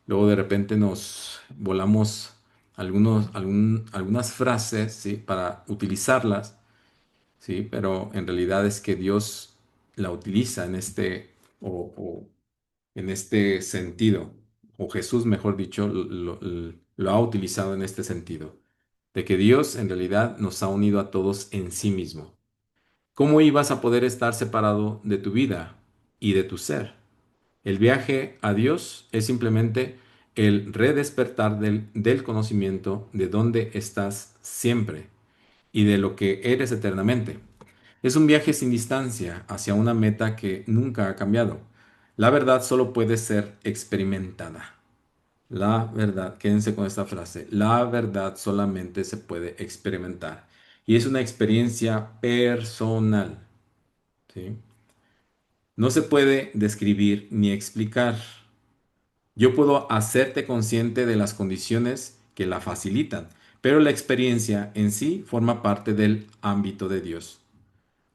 luego de repente nos volamos algunas frases, ¿sí? Para utilizarlas, ¿sí? Pero en realidad es que Dios la utiliza o en este sentido, o Jesús, mejor dicho, lo ha utilizado en este sentido, de que Dios en realidad nos ha unido a todos en sí mismo. ¿Cómo ibas a poder estar separado de tu vida y de tu ser? El viaje a Dios es simplemente el redespertar del conocimiento de dónde estás siempre y de lo que eres eternamente. Es un viaje sin distancia hacia una meta que nunca ha cambiado. La verdad solo puede ser experimentada. La verdad, quédense con esta frase, la verdad solamente se puede experimentar. Y es una experiencia personal, ¿sí? No se puede describir ni explicar. Yo puedo hacerte consciente de las condiciones que la facilitan, pero la experiencia en sí forma parte del ámbito de Dios.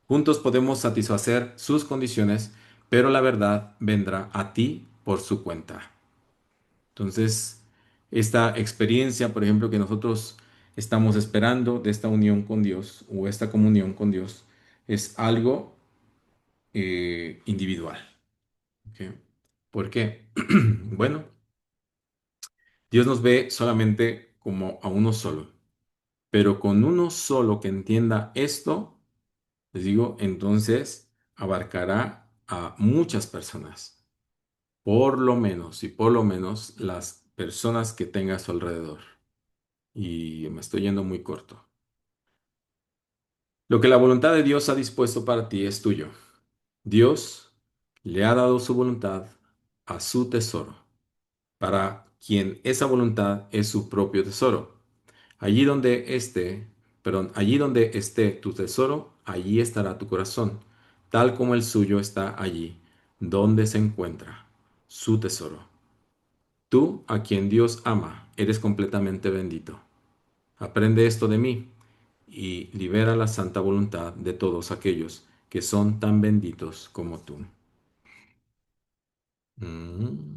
Juntos podemos satisfacer sus condiciones, pero la verdad vendrá a ti por su cuenta. Entonces, esta experiencia, por ejemplo, que nosotros estamos esperando de esta unión con Dios o esta comunión con Dios, es algo individual. ¿Ok? ¿Por qué? Bueno, Dios nos ve solamente como a uno solo, pero con uno solo que entienda esto, les digo, entonces abarcará a muchas personas, por lo menos y por lo menos las personas que tenga a su alrededor. Y me estoy yendo muy corto. Lo que la voluntad de Dios ha dispuesto para ti es tuyo. Dios le ha dado su voluntad a su tesoro, para quien esa voluntad es su propio tesoro. Allí donde esté tu tesoro, allí estará tu corazón, tal como el suyo está allí, donde se encuentra su tesoro. Tú, a quien Dios ama, eres completamente bendito. Aprende esto de mí y libera la santa voluntad de todos aquellos que son tan benditos como tú. Mm.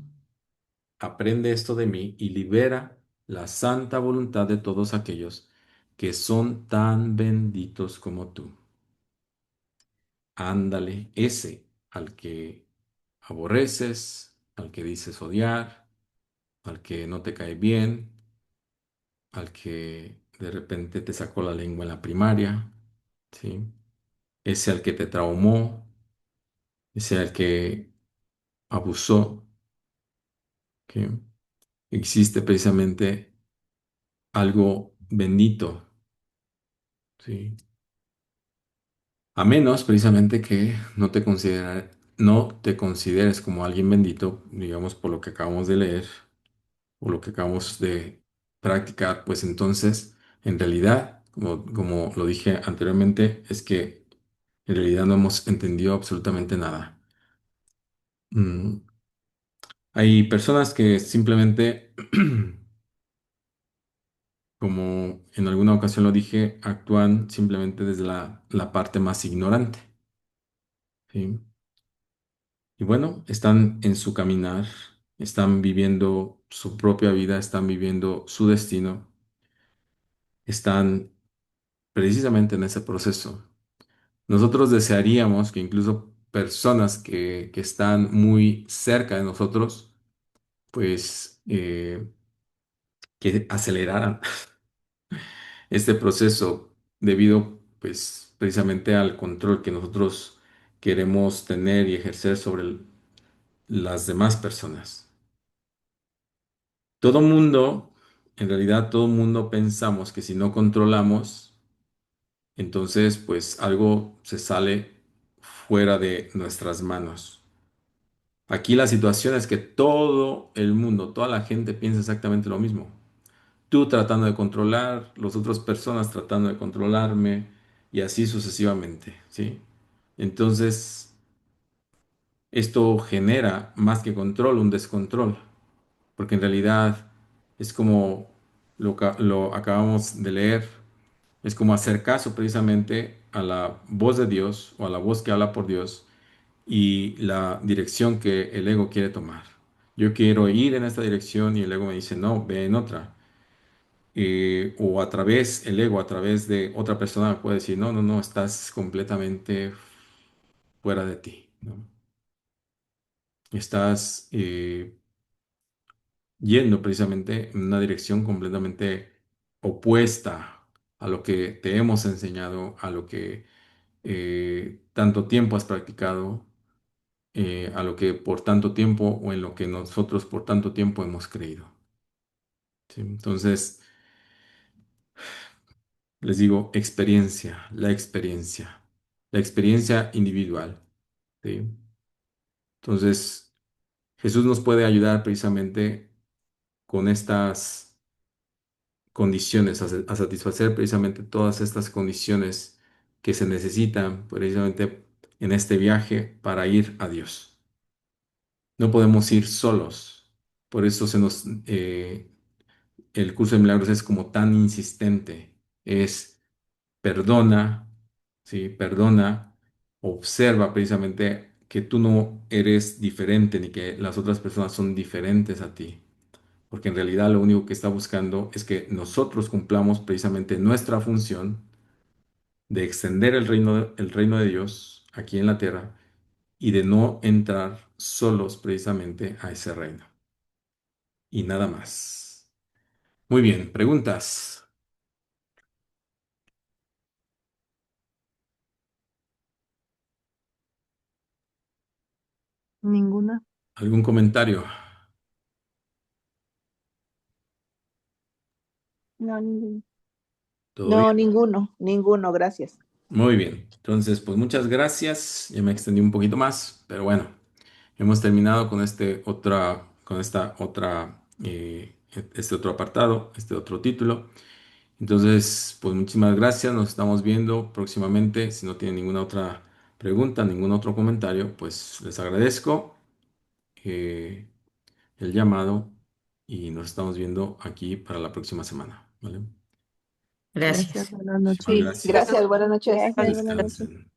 Aprende esto de mí y libera la santa voluntad de todos aquellos que son tan benditos como tú. Ándale, ese al que aborreces, al que dices odiar, al que no te cae bien, al que de repente te sacó la lengua en la primaria, ¿sí? Ese al que te traumó, ese al que abusó, que existe precisamente algo bendito, ¿sí? A menos precisamente que no te consideres como alguien bendito, digamos por lo que acabamos de leer o lo que acabamos de practicar, pues entonces, en realidad, como lo dije anteriormente, es que en realidad no hemos entendido absolutamente nada. Mm, Hay personas que simplemente, como en alguna ocasión lo dije, actúan simplemente desde la parte más ignorante, ¿sí? Y bueno, están en su caminar, están viviendo su propia vida, están viviendo su destino, están precisamente en ese proceso. Nosotros desearíamos que incluso personas que están muy cerca de nosotros, pues que aceleraran este proceso debido pues precisamente al control que nosotros queremos tener y ejercer sobre las demás personas. Todo mundo, en realidad todo mundo pensamos que si no controlamos, entonces pues algo se sale fuera de nuestras manos. Aquí la situación es que todo el mundo, toda la gente piensa exactamente lo mismo. Tú tratando de controlar, las otras personas tratando de controlarme y así sucesivamente, ¿sí? Entonces, esto genera más que control, un descontrol, porque en realidad es como lo acabamos de leer, es como hacer caso precisamente a la voz de Dios o a la voz que habla por Dios y la dirección que el ego quiere tomar. Yo quiero ir en esta dirección y el ego me dice, no, ve en otra. O a través, el ego, a través de otra persona me puede decir, no, no, no, estás completamente fuera de ti, ¿no? Estás yendo precisamente en una dirección completamente opuesta a lo que te hemos enseñado, a lo que tanto tiempo has practicado, a lo que por tanto tiempo o en lo que nosotros por tanto tiempo hemos creído. ¿Sí? Entonces, les digo, la experiencia individual. ¿Sí? Entonces, Jesús nos puede ayudar precisamente con estas condiciones, a satisfacer precisamente todas estas condiciones que se necesitan precisamente en este viaje para ir a Dios. No podemos ir solos. Por eso el curso de milagros es como tan insistente. Es perdona, ¿sí? Perdona, observa precisamente que tú no eres diferente ni que las otras personas son diferentes a ti. Porque en realidad lo único que está buscando es que nosotros cumplamos precisamente nuestra función de extender el reino de Dios aquí en la tierra y de no entrar solos precisamente a ese reino. Y nada más. Muy bien, preguntas. Ninguna. ¿Algún comentario? No, ninguno. ¿Todo bien? No, ninguno, ninguno, gracias. Muy bien. Entonces, pues muchas gracias. Ya me extendí un poquito más, pero bueno, hemos terminado con con esta otra, este otro apartado, este otro título. Entonces, pues muchísimas gracias. Nos estamos viendo próximamente. Si no tienen ninguna otra pregunta, ningún otro comentario, pues les agradezco eh, el llamado y nos estamos viendo aquí para la próxima semana. ¿Vale? Gracias, Gracias. buenas Muchísimas noches. Sí, gracias. gracias, buenas noches. Gracias, buenas noches. Descansen.